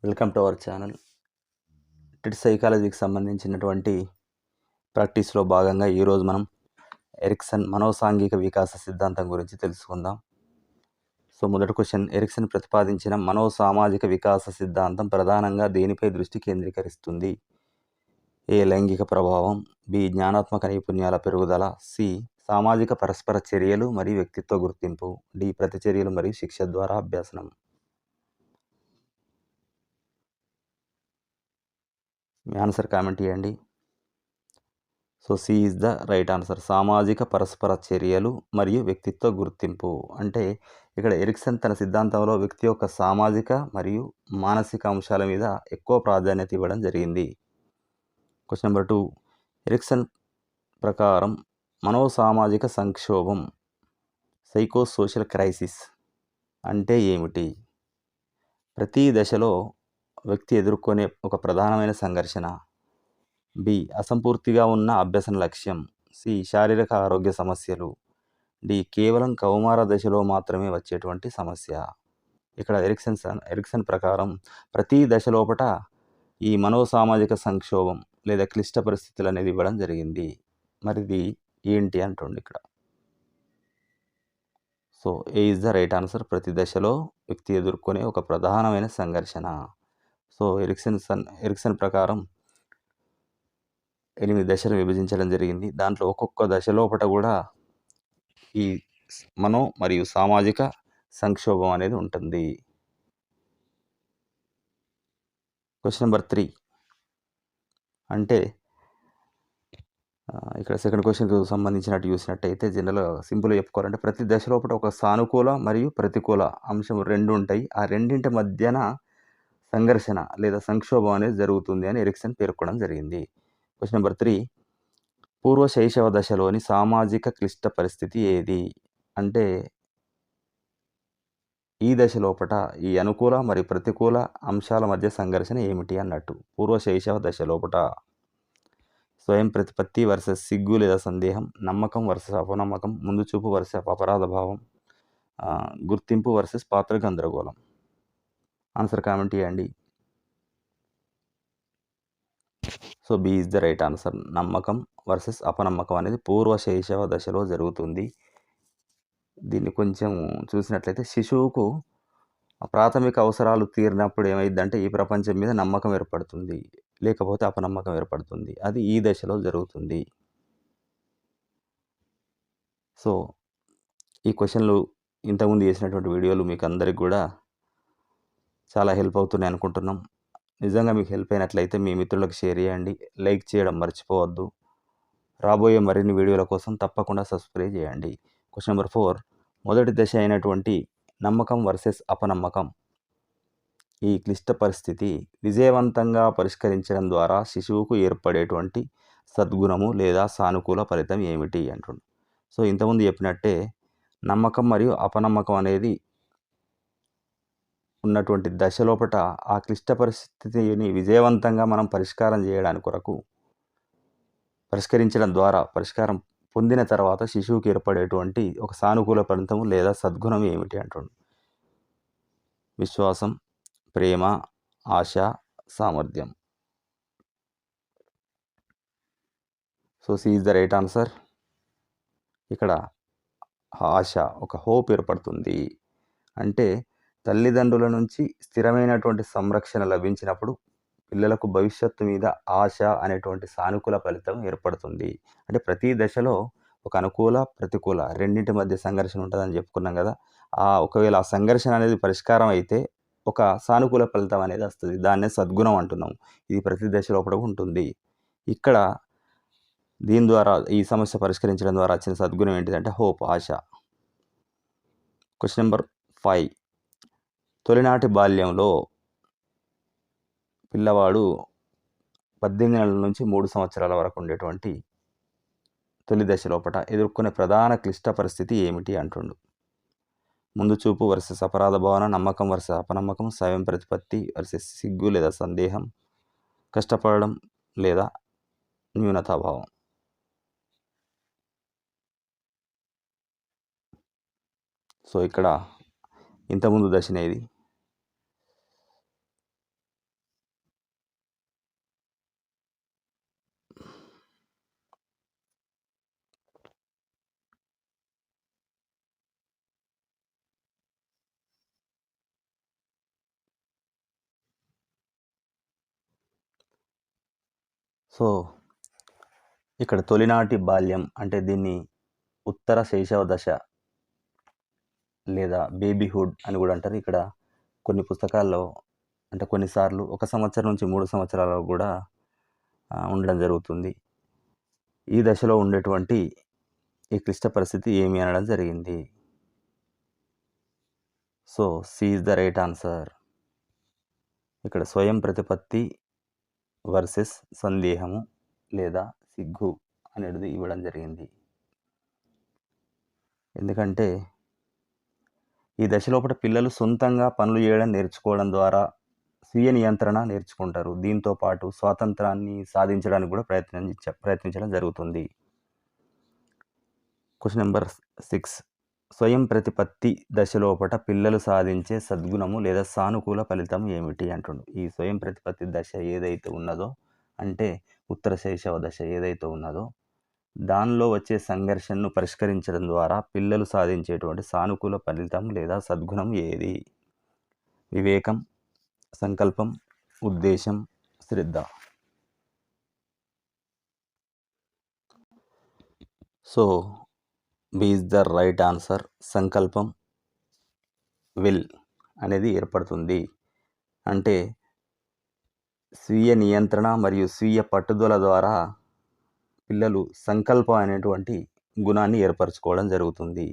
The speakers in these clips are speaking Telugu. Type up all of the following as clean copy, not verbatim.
Welcome to our channel. TET సైకాలజీకి సంబంధించినటువంటి ప్రాక్టీస్లో భాగంగా ఈరోజు మనం ఎరిక్సన్ మనోసాంఘిక వికాస సిద్ధాంతం గురించి తెలుసుకుందాం. సో మొదటి క్వశ్చన్, ఎరిక్సన్ ప్రతిపాదించిన మనోసామాజిక వికాస సిద్ధాంతం ప్రధానంగా దేనిపై దృష్టి కేంద్రీకరిస్తుంది? ఏ లైంగిక ప్రభావం, బి జ్ఞానాత్మక నైపుణ్యాల పెరుగుదల, సి సామాజిక పరస్పర చర్యలు మరియు వ్యక్తిత్వ గుర్తింపు, డి ప్రతిచర్యలు మరియు శిక్ష ద్వారా అభ్యాసనం. మీ ఆన్సర్ కామెంట్ చేయండి. So C is the right answer. సామాజిక పరస్పర చర్యలు మరియు వ్యక్తిత్వ గుర్తింపు. అంటే ఇక్కడ ఎరిక్సన్ తన సిద్ధాంతంలో వ్యక్తి యొక్క సామాజిక మరియు మానసిక అంశాల మీద ఎక్కువ ప్రాధాన్యత ఇవ్వడం జరిగింది. క్వశ్చన్ నెంబర్ 2, ఎరిక్సన్ ప్రకారం మనోసామాజిక సంక్షోభం సైకోసోషల్ క్రైసిస్ అంటే ఏమిటి? ప్రతి దశలో వ్యక్తి ఎదుర్కొనే ఒక ప్రధానమైన సంఘర్షణ. బి అసంపూర్తిగా ఉన్న అభ్యసన లక్ష్యం, సి శారీరక ఆరోగ్య సమస్యలు, డి కేవలం కౌమార దశలో మాత్రమే వచ్చేటువంటి సమస్య. ఇక్కడ ఎరిక్సన్ ప్రకారం ప్రతి దశలోపట ఈ మనోసామాజిక సంక్షోభం లేదా క్లిష్ట పరిస్థితులు అనేది ఇవ్వడం జరిగింది. మరి ఇది ఏంటి అంటుండే ఇక్కడ. So A is the right answer. ప్రతి దశలో వ్యక్తి ఎదుర్కొనే ఒక ప్రధానమైన సంఘర్షణ. సో ఎరిక్సన్ ప్రకారం 8 దశలు విభజించడం జరిగింది. దాంట్లో ఒక్కొక్క దశ లోపట కూడా ఈ మరియు సామాజిక సంక్షోభం అనేది ఉంటుంది. క్వశ్చన్ నెంబర్ 3 అంటే ఇక్కడ సెకండ్ క్వశ్చన్కి సంబంధించినట్టు చూసినట్టయితే జనరల్గా సింపుల్గా చెప్పుకోవాలంటే ప్రతి దశ లోపల ఒక సానుకూల మరియు ప్రతికూల అంశం 2 ఉంటాయి. ఆ రెండింటి మధ్యన సంఘర్షణ లేదా సంక్షోభం అనేది జరుగుతుంది అని ఎరిక్సన్ పేర్కొనడం జరిగింది. క్వశ్చన్ నెంబర్ 3, పూర్వ శైశవ దశలోని సామాజిక క్లిష్ట పరిస్థితి ఏది? అంటే ఈ దశ లోపట ఈ అనుకూల మరియు ప్రతికూల అంశాల మధ్య సంఘర్షణ ఏమిటి అన్నట్టు. పూర్వ శైశవ దశ లోపట స్వయం ప్రతిపత్తి వర్సెస్ సిగ్గు లేదా సందేహం, నమ్మకం వర్సెస్ అపనమ్మకం, ముందు చూపు వర్సెస్ అపరాధ భావం, గుర్తింపు వర్సెస్ పాత్ర గందరగోళం. ఆన్సర్ కామెంట్ చేయండి. So B is the right answer. నమ్మకం వర్సెస్ అపనమ్మకం అనేది పూర్వ శైశవ దశలో జరుగుతుంది. దీన్ని కొంచెం చూసినట్లయితే శిశువుకు ప్రాథమిక అవసరాలు తీరినప్పుడు ఏమైందంటే ఈ ప్రపంచం మీద నమ్మకం ఏర్పడుతుంది, లేకపోతే అపనమ్మకం ఏర్పడుతుంది. అది ఈ దశలో జరుగుతుంది. సో ఈ క్వశ్చన్లు ఇంతకుముందు చేసినటువంటి వీడియోలు మీకు అందరికి కూడా చాలా హెల్ప్ అవుతున్నాయి అనుకుంటున్నాం. నిజంగా మీకు హెల్ప్ అయినట్లయితే మీ మిత్రులకు షేర్ చేయండి, లైక్ చేయడం మర్చిపోవద్దు. రాబోయే మరిన్ని వీడియోల కోసం తప్పకుండా సబ్స్క్రైబ్ చేయండి. క్వశ్చన్ నెంబర్ 4, మొదటి దశ అయినటువంటి నమ్మకం వర్సెస్ అపనమ్మకం ఈ క్లిష్ట పరిస్థితి విజయవంతంగా పరిష్కరించడం ద్వారా శిశువుకు ఏర్పడేటువంటి సద్గుణము లేదా సానుకూల ఫలితం ఏమిటి అంటుండు. సో ఇంతకుముందు చెప్పినట్టే నమ్మకం మరియు అపనమ్మకం అనేది ఉన్నటువంటి దశ లోపట ఆ క్లిష్ట పరిస్థితిని విజయవంతంగా మనం పరిష్కరించడం ద్వారా పరిష్కారం పొందిన తర్వాత శిశువుకి ఏర్పడేటువంటి ఒక సానుకూల ఫలితం లేదా సద్గుణం ఏమిటి అంటుండు. విశ్వాసం, ప్రేమ, ఆశ, సామర్థ్యం. So C is the right answer. ఇక్కడ ఆశ, ఒక హోప్ ఏర్పడుతుంది. అంటే తల్లిదండ్రుల నుంచి స్థిరమైనటువంటి సంరక్షణ లభించినప్పుడు పిల్లలకు భవిష్యత్తు మీద ఆశ అనేటువంటి సానుకూల ఫలితం ఏర్పడుతుంది. అంటే ప్రతి దశలో ఒక అనుకూల ప్రతికూల రెండింటి మధ్య సంఘర్షణ ఉంటుందని చెప్పుకున్నాం కదా. ఒకవేళ ఆ సంఘర్షణ అనేది పరిష్కారం అయితే ఒక సానుకూల ఫలితం అనేది వస్తుంది. దాన్నే సద్గుణం అంటున్నాం. ఇది ప్రతి దశ లోపల ఉంటుంది. ఇక్కడ దీని ద్వారా ఈ సమస్య పరిష్కరించడం ద్వారా వచ్చిన సద్గుణం ఏంటిదంటే హోప్, ఆశ. క్వశ్చన్ నెంబర్ 5, తొలినాటి బాల్యంలో పిల్లవాడు 18 నెలల నుంచి 3 సంవత్సరాల వరకు ఉండేటువంటి తొలి దశ లోపట ఎదుర్కొనే ప్రధాన క్లిష్ట పరిస్థితి ఏమిటి అంటుండు. ముందు చూపు వర్సెస్ అపరాధ భావన, నమ్మకం వర్సెస్ అపనమ్మకం, స్వయం ప్రతిపత్తి వర్సెస్ సిగ్గు లేదా సందేహం, కష్టపడడం లేదా న్యూనతాభావం. సో ఇక్కడ ఇంతకుముందు దశనే ఇది. సో ఇక్కడ తొలినాటి బాల్యం అంటే దీన్ని ఉత్తర శైశవ దశ లేదా బేబీహుడ్ అని కూడా అంటారు. ఇక్కడ కొన్ని పుస్తకాల్లో అంటే కొన్నిసార్లు 1 సంవత్సరం నుంచి 3 సంవత్సరాల కూడా ఉండడం జరుగుతుంది. ఈ దశలో ఉండేటువంటి ఈ క్లిష్ట పరిస్థితి ఏమి అనడం జరిగింది. So C is the right answer. ఇక్కడ స్వయం ప్రతిపత్తి వర్సెస్ సందేహము లేదా సిగ్గు అనేది ఇవ్వడం జరిగింది. ఎందుకంటే ఈ దశలోపట పిల్లలు సొంతంగా పనులు చేయడం నేర్చుకోవడం ద్వారా స్వీయ నియంత్రణ నేర్చుకుంటారు. దీంతో పాటు స్వాతంత్రాన్ని సాధించడానికి కూడా ప్రయత్నించడం జరుగుతుంది. Question number 6. స్వయం ప్రతిపత్తి దశలోపట పిల్లలు సాధించే సద్గుణము లేదా సానుకూల ఫలితం ఏమిటి అంటుండు. ఈ స్వయం ప్రతిపత్తి దశ ఏదైతే ఉన్నదో అంటే ఉత్తర శైశవ దశ ఏదైతే ఉన్నదో దానిలో వచ్చే సంఘర్షణను పరిష్కరించడం ద్వారా పిల్లలు సాధించేటువంటి సానుకూల ఫలితం లేదా సద్గుణం ఏది? వివేకం, సంకల్పం, ఉద్దేశం, శ్రద్ధ. So B is the right answer. సంకల్పం, విల్ అనేది ఏర్పడుతుంది. అంటే స్వీయ నియంత్రణ మరియు స్వీయ పట్టుదల ద్వారా పిల్లలు సంకల్పం అనేటువంటి గుణాన్ని ఏర్పరచుకోవడం జరుగుతుంది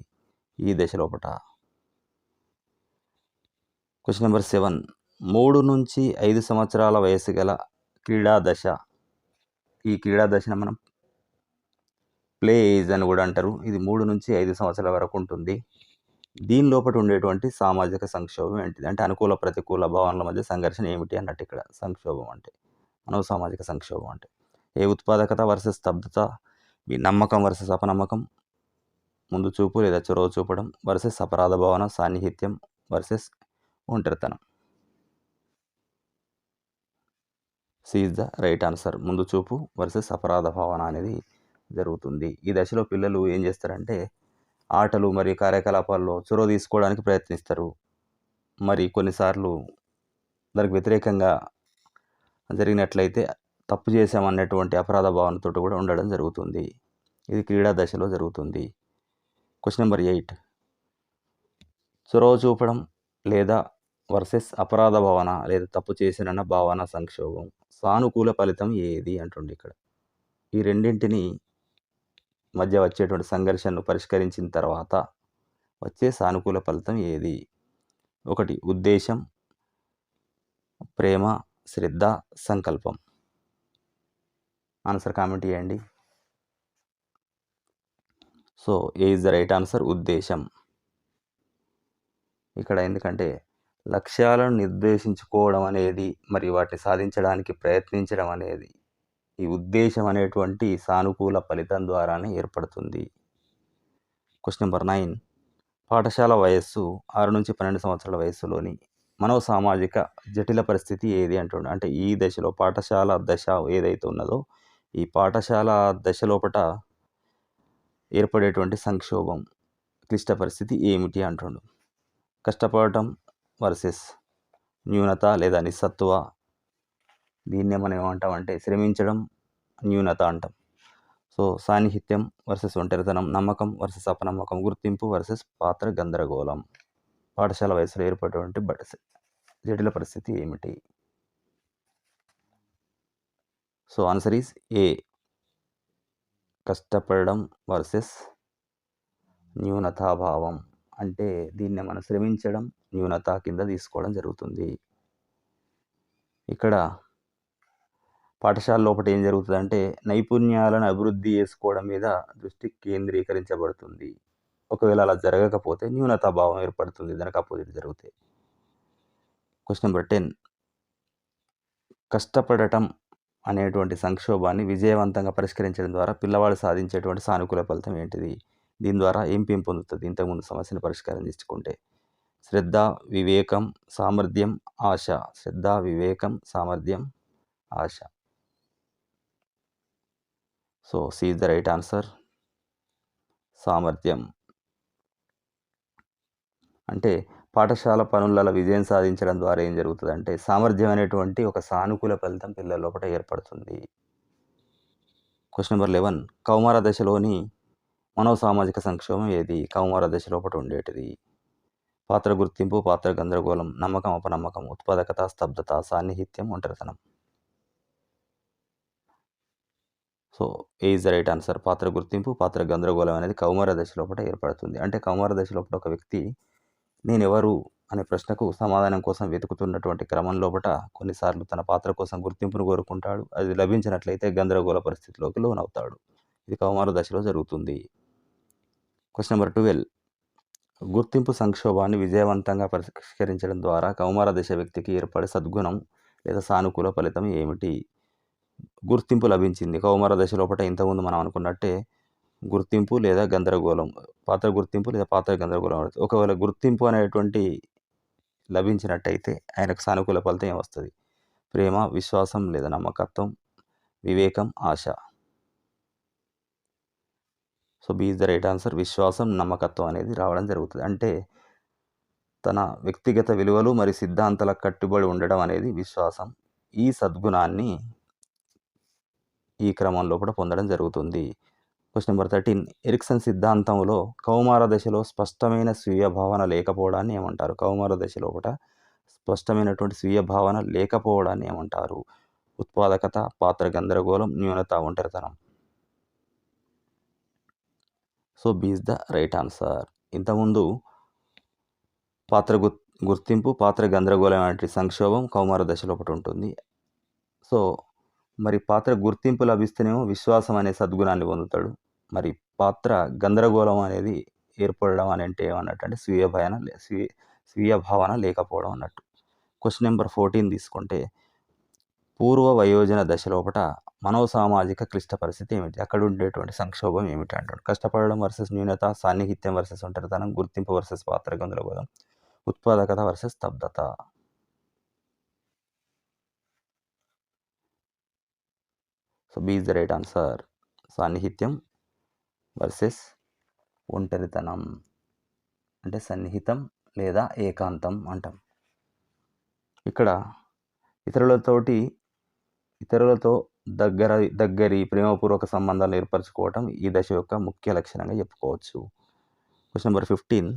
ఈ దశలోపట. Question number 7. 3 నుంచి 5 సంవత్సరాల వయసు గల క్రీడా దశ. ఈ క్రీడా దశను మనం ప్లే ఏజ్ అని కూడా అంటారు. ఇది 3 నుంచి 5 సంవత్సరాల వరకు ఉంటుంది. దీని లోపల ఉండేటువంటి సామాజిక సంక్షోభం ఏంటిది? అంటే అనుకూల ప్రతికూల భావనల మధ్య సంఘర్షణ ఏమిటి అన్నట్టు ఇక్కడ సంక్షోభం అంటే మనవ సామాజిక సంక్షోభం అంటే ఏ ఉత్పాదకత వర్సెస్ స్తబ్దత, ఈ నమ్మకం వర్సెస్ అపనమ్మకం, ముందు చూపు లేదా చొరవ చూపడం వర్సెస్ అపరాధ భావన, సాన్నిహిత్యం వర్సెస్ ఒంటరితనం. C is the right answer. ముందు చూపు వర్సెస్ అపరాధ భావన అనేది జరుగుతుంది. ఈ దశలో పిల్లలు ఏం చేస్తారంటే ఆటలు మరియు కార్యకలాపాల్లో చొరవ తీసుకోవడానికి ప్రయత్నిస్తారు. మరి కొన్నిసార్లు దానికి వ్యతిరేకంగా జరిగినట్లయితే తప్పు చేశామన్నటువంటి అపరాధ భావనతో కూడా ఉండడం జరుగుతుంది. ఇది క్రీడా దశలో జరుగుతుంది. Question number 8. చొరవ చూపడం లేదా వర్సెస్ అపరాధ భావన లేదా తప్పు చేసినన్న భావన సంక్షోభం సానుకూల ఫలితం ఏది అంటుండే ఇక్కడ. ఈ రెండింటిని మధ్య వచ్చేటువంటి సంఘర్షణను పరిష్కరించిన తర్వాత వచ్చే సానుకూల ఫలితం ఏది? 1. ఉద్దేశం, ప్రేమ, శ్రద్ధ, సంకల్పం. ఆన్సర్ కామెంట్ చేయండి. So A is the right answer. ఉద్దేశం. ఇక్కడ ఎందుకంటే లక్ష్యాలను నిర్దేశించుకోవడం అనేది మరియు వాటిని సాధించడానికి ప్రయత్నించడం అనేది ఈ ఉద్దేశం అనేటువంటి సానుకూల ఫలితం ద్వారానే ఏర్పడుతుంది. Question number 9. పాఠశాల వయస్సు 6 నుంచి 12 సంవత్సరాల వయస్సులోని మనో సామాజిక జటిల పరిస్థితి ఏది అంటుండే. అంటే ఈ దశలో పాఠశాల దశ ఏదైతే ఉన్నదో ఈ పాఠశాల దశ లోపట ఏర్పడేటువంటి సంక్షోభం క్లిష్ట పరిస్థితి ఏమిటి అంటుండు. కష్టపడటం వర్సెస్ న్యూనత లేదా నిస్సత్వ. దీన్నే మనం ఏమంటామంటే శ్రమించడం న్యూనత అంటాం. సో సాన్నిహిత్యం వర్సెస్ ఒంటరితనం, నమ్మకం వర్సెస్ అపనమ్మకం, గుర్తింపు వర్సెస్ పాత్ర గందరగోళం. పాఠశాల వయసులో ఏర్పడేటువంటి జటిల పరిస్థితి ఏమిటి? So answer is a. కష్టపడడం వర్సెస్ న్యూనతాభావం. అంటే దీన్ని మనం శ్రమించడం న్యూనత కింద తీసుకోవడం జరుగుతుంది. ఇక్కడ పాఠశాల లోపల ఏం జరుగుతుందంటే నైపుణ్యాలను అభివృద్ధి చేసుకోవడం మీద దృష్టి కేంద్రీకరించబడుతుంది. ఒకవేళ అలా జరగకపోతే న్యూనతాభావం ఏర్పడుతుంది. దానికి అపోజిట్ జరిగితే. Question number 10. కష్టపడటం అనేటువంటి సంక్షోభాన్ని విజయవంతంగా పరిష్కరించడం ద్వారా పిల్లవాడు సాధించేటువంటి సానుకూల ఫలితం ఏంటిది? దీని ద్వారా ఏం పొందుతుంది ఇంతకుముందు సమస్యను పరిష్కారం చేసుకుంటే? శ్రద్ధ, వివేకం, సామర్థ్యం, ఆశ. శ్రద్ధ, వివేకం, సామర్థ్యం, ఆశ. So C is the right answer. సామర్థ్యం. అంటే పాఠశాల పనులలో విజయం సాధించడం ద్వారా ఏం జరుగుతుందంటే సామర్థ్యం అనేటువంటి ఒక సానుకూల ఫలితం పిల్లల లోపల ఏర్పడుతుంది. క్వశ్చన్ నెంబర్ 11 కౌమార దశలోని మనోసామాజిక సంక్షోభం ఏది? కౌమార దశ లోపట ఉండేటిది. పాత్ర గుర్తింపు, పాత్ర గందరగోళం, నమ్మకం, అపనమ్మకం, ఉత్పాదకత, స్తబ్దత, సాన్నిహిత్యం, ఒంటరితనం. So A is the right answer. పాత్ర గుర్తింపు, పాత్ర గందరగోళం అనేది కౌమార దశ లోపట ఏర్పడుతుంది. అంటే కౌమార దశ లోపల ఒక వ్యక్తి నేనెవరు అనే ప్రశ్నకు సమాధానం కోసం వెతుకుతున్నటువంటి క్రమం లోపట కొన్నిసార్లు తన పాత్ర కోసం గుర్తింపును కోరుకుంటాడు. అది లభించినట్లయితే గందరగోళ పరిస్థితిలోకి లోనవుతాడు. ఇది కౌమార దశలో జరుగుతుంది. క్వశ్చన్ నెంబర్ 12 గుర్తింపు సంక్షోభాన్ని విజయవంతంగా పరిష్కరించడం ద్వారా కౌమార దశ వ్యక్తికి ఏర్పడే సద్గుణం లేదా సానుకూల ఫలితం ఏమిటి? గుర్తింపు లభించింది కౌమార దశ లోపట ఇంతకుముందు మనం అనుకున్నట్టే గుర్తింపు లేదా గందరగోళం, పాత్ర గుర్తింపు లేదా పాత్ర గందరగోళం. ఒకవేళ గుర్తింపు అనేటువంటి లభించినట్టయితే ఆయనకు సానుకూల ఫలితం ఏమొస్తుంది? ప్రేమ, విశ్వాసం లేదా నమ్మకత్వం, వివేకం, ఆశ. So B is the right answer. విశ్వాసం, నమ్మకత్వం అనేది రావడం జరుగుతుంది. అంటే తన వ్యక్తిగత విలువలు మరియు సిద్ధాంతాలకు కట్టుబడి ఉండడం అనేది విశ్వాసం. ఈ సద్గుణాన్ని ఈ క్రమం లోపల పొందడం జరుగుతుంది. క్వశ్చన్ నెంబర్ 13 ఎరిక్సన్ సిద్ధాంతంలో కౌమార దశలో స్పష్టమైన స్వీయ భావన లేకపోవడాన్ని ఏమంటారు? కౌమార దశ లోపల స్పష్టమైనటువంటి స్వీయ భావన లేకపోవడాన్ని ఏమంటారు? ఉత్పాదకత, పాత్ర గందరగోళం, న్యూనత, ఒంటరితనం. So B is the right answer. ఇంతకుముందు పాత్ర గుర్తింపు, పాత్ర గందరగోళం వంటి సంక్షోభం కౌమార దశ లోపల ఉంటుంది. సో మరి పాత్ర గుర్తింపు లభిస్తేనేమో విశ్వాసం అనే సద్గుణాన్ని పొందుతాడు. మరి పాత్ర గందరగోళం అనేది ఏర్పడడం అని అంటే ఏమన్నట్టు స్వీయ భావన లేకపోవడం అన్నట్టు. క్వశ్చన్ నెంబర్ 14 తీసుకుంటే పూర్వ వయోజన దశ లోపట మనోసామాజిక క్లిష్ట పరిస్థితి ఏమిటి? అక్కడ ఉండేటువంటి సంక్షోభం ఏమిటి అంటాడు? కష్టపడడం వర్సెస్ న్యూనత, సాన్నిహిత్యం వర్సెస్ ఒంటరితనం, గుర్తింపు వర్సెస్ పాత్ర గందరగోళం, ఉత్పాదకత వర్సెస్ స్తబ్దత. So B is the right answer. సాన్నిహిత్యం వర్సెస్ ఒంటరితనం. అంటే సన్నిహితం లేదా ఏకాంతం అంటాం. ఇక్కడ ఇతరులతో దగ్గరి ప్రేమపూర్వక సంబంధాలు ఏర్పరచుకోవటం ఈ దశ యొక్క ముఖ్య లక్షణంగా చెప్పుకోవచ్చు. క్వశ్చన్ నెంబర్ 15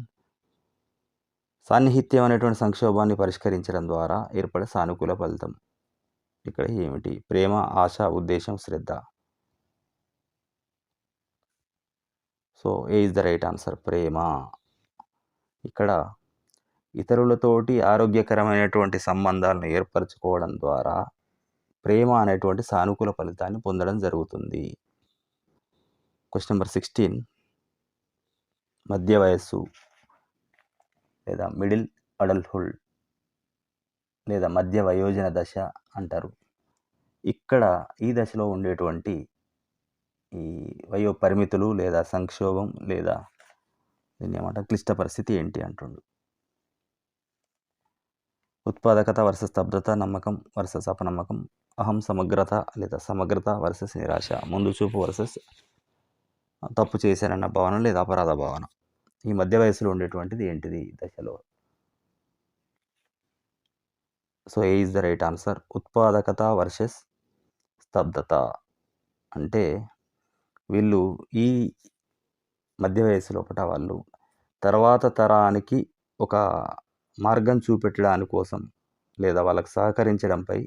సాన్నిహిత్యం అనేటువంటి సంక్షోభాన్ని పరిష్కరించడం ద్వారా ఏర్పడే సానుకూల ఫలితం ఇక్కడ ఏమిటి? ప్రేమ, ఆశ, ఉద్దేశం, శ్రద్ధ. So A is the right answer. ప్రేమ. ఇక్కడ ఇతరులతోటి ఆరోగ్యకరమైనటువంటి సంబంధాలను ఏర్పరచుకోవడం ద్వారా ప్రేమ అనేటువంటి సానుకూల ఫలితాన్ని పొందడం జరుగుతుంది. క్వశ్చన్ నెంబర్ 16 మధ్య వయస్సు లేదా మిడిల్ అడల్ట్హుడ్ లేదా మధ్య వయోజన దశ అంటారు. ఇక్కడ ఈ దశలో ఉండేటువంటి ఈ వయో పరిమితులు లేదా సంక్షోభం లేదా దీన్ని ఏమంటారు క్లిష్ట పరిస్థితి ఏంటి అంటుండు. ఉత్పాదకత వర్సెస్ స్తబ్దత, నమ్మకం వర్సెస్ అపనమ్మకం, అహం సమగ్రత లేదా సమగ్రత వర్సెస్ నిరాశ, ముందు చూపు వర్సెస్ తప్పు చేశానన్న భావన లేదా అపరాధ భావన. ఈ మధ్య వయసులో ఉండేటువంటిది ఏంటిది దశలో? So A is the right answer. ఉత్పాదకత వర్సెస్ స్తబ్దత. అంటే వీళ్ళు ఈ మధ్య వయసు లోపల వాళ్ళు తర్వాత తరానికి ఒక మార్గం చూపెట్టడానికి కోసం లేదా వాళ్ళకు సహకరించడంపై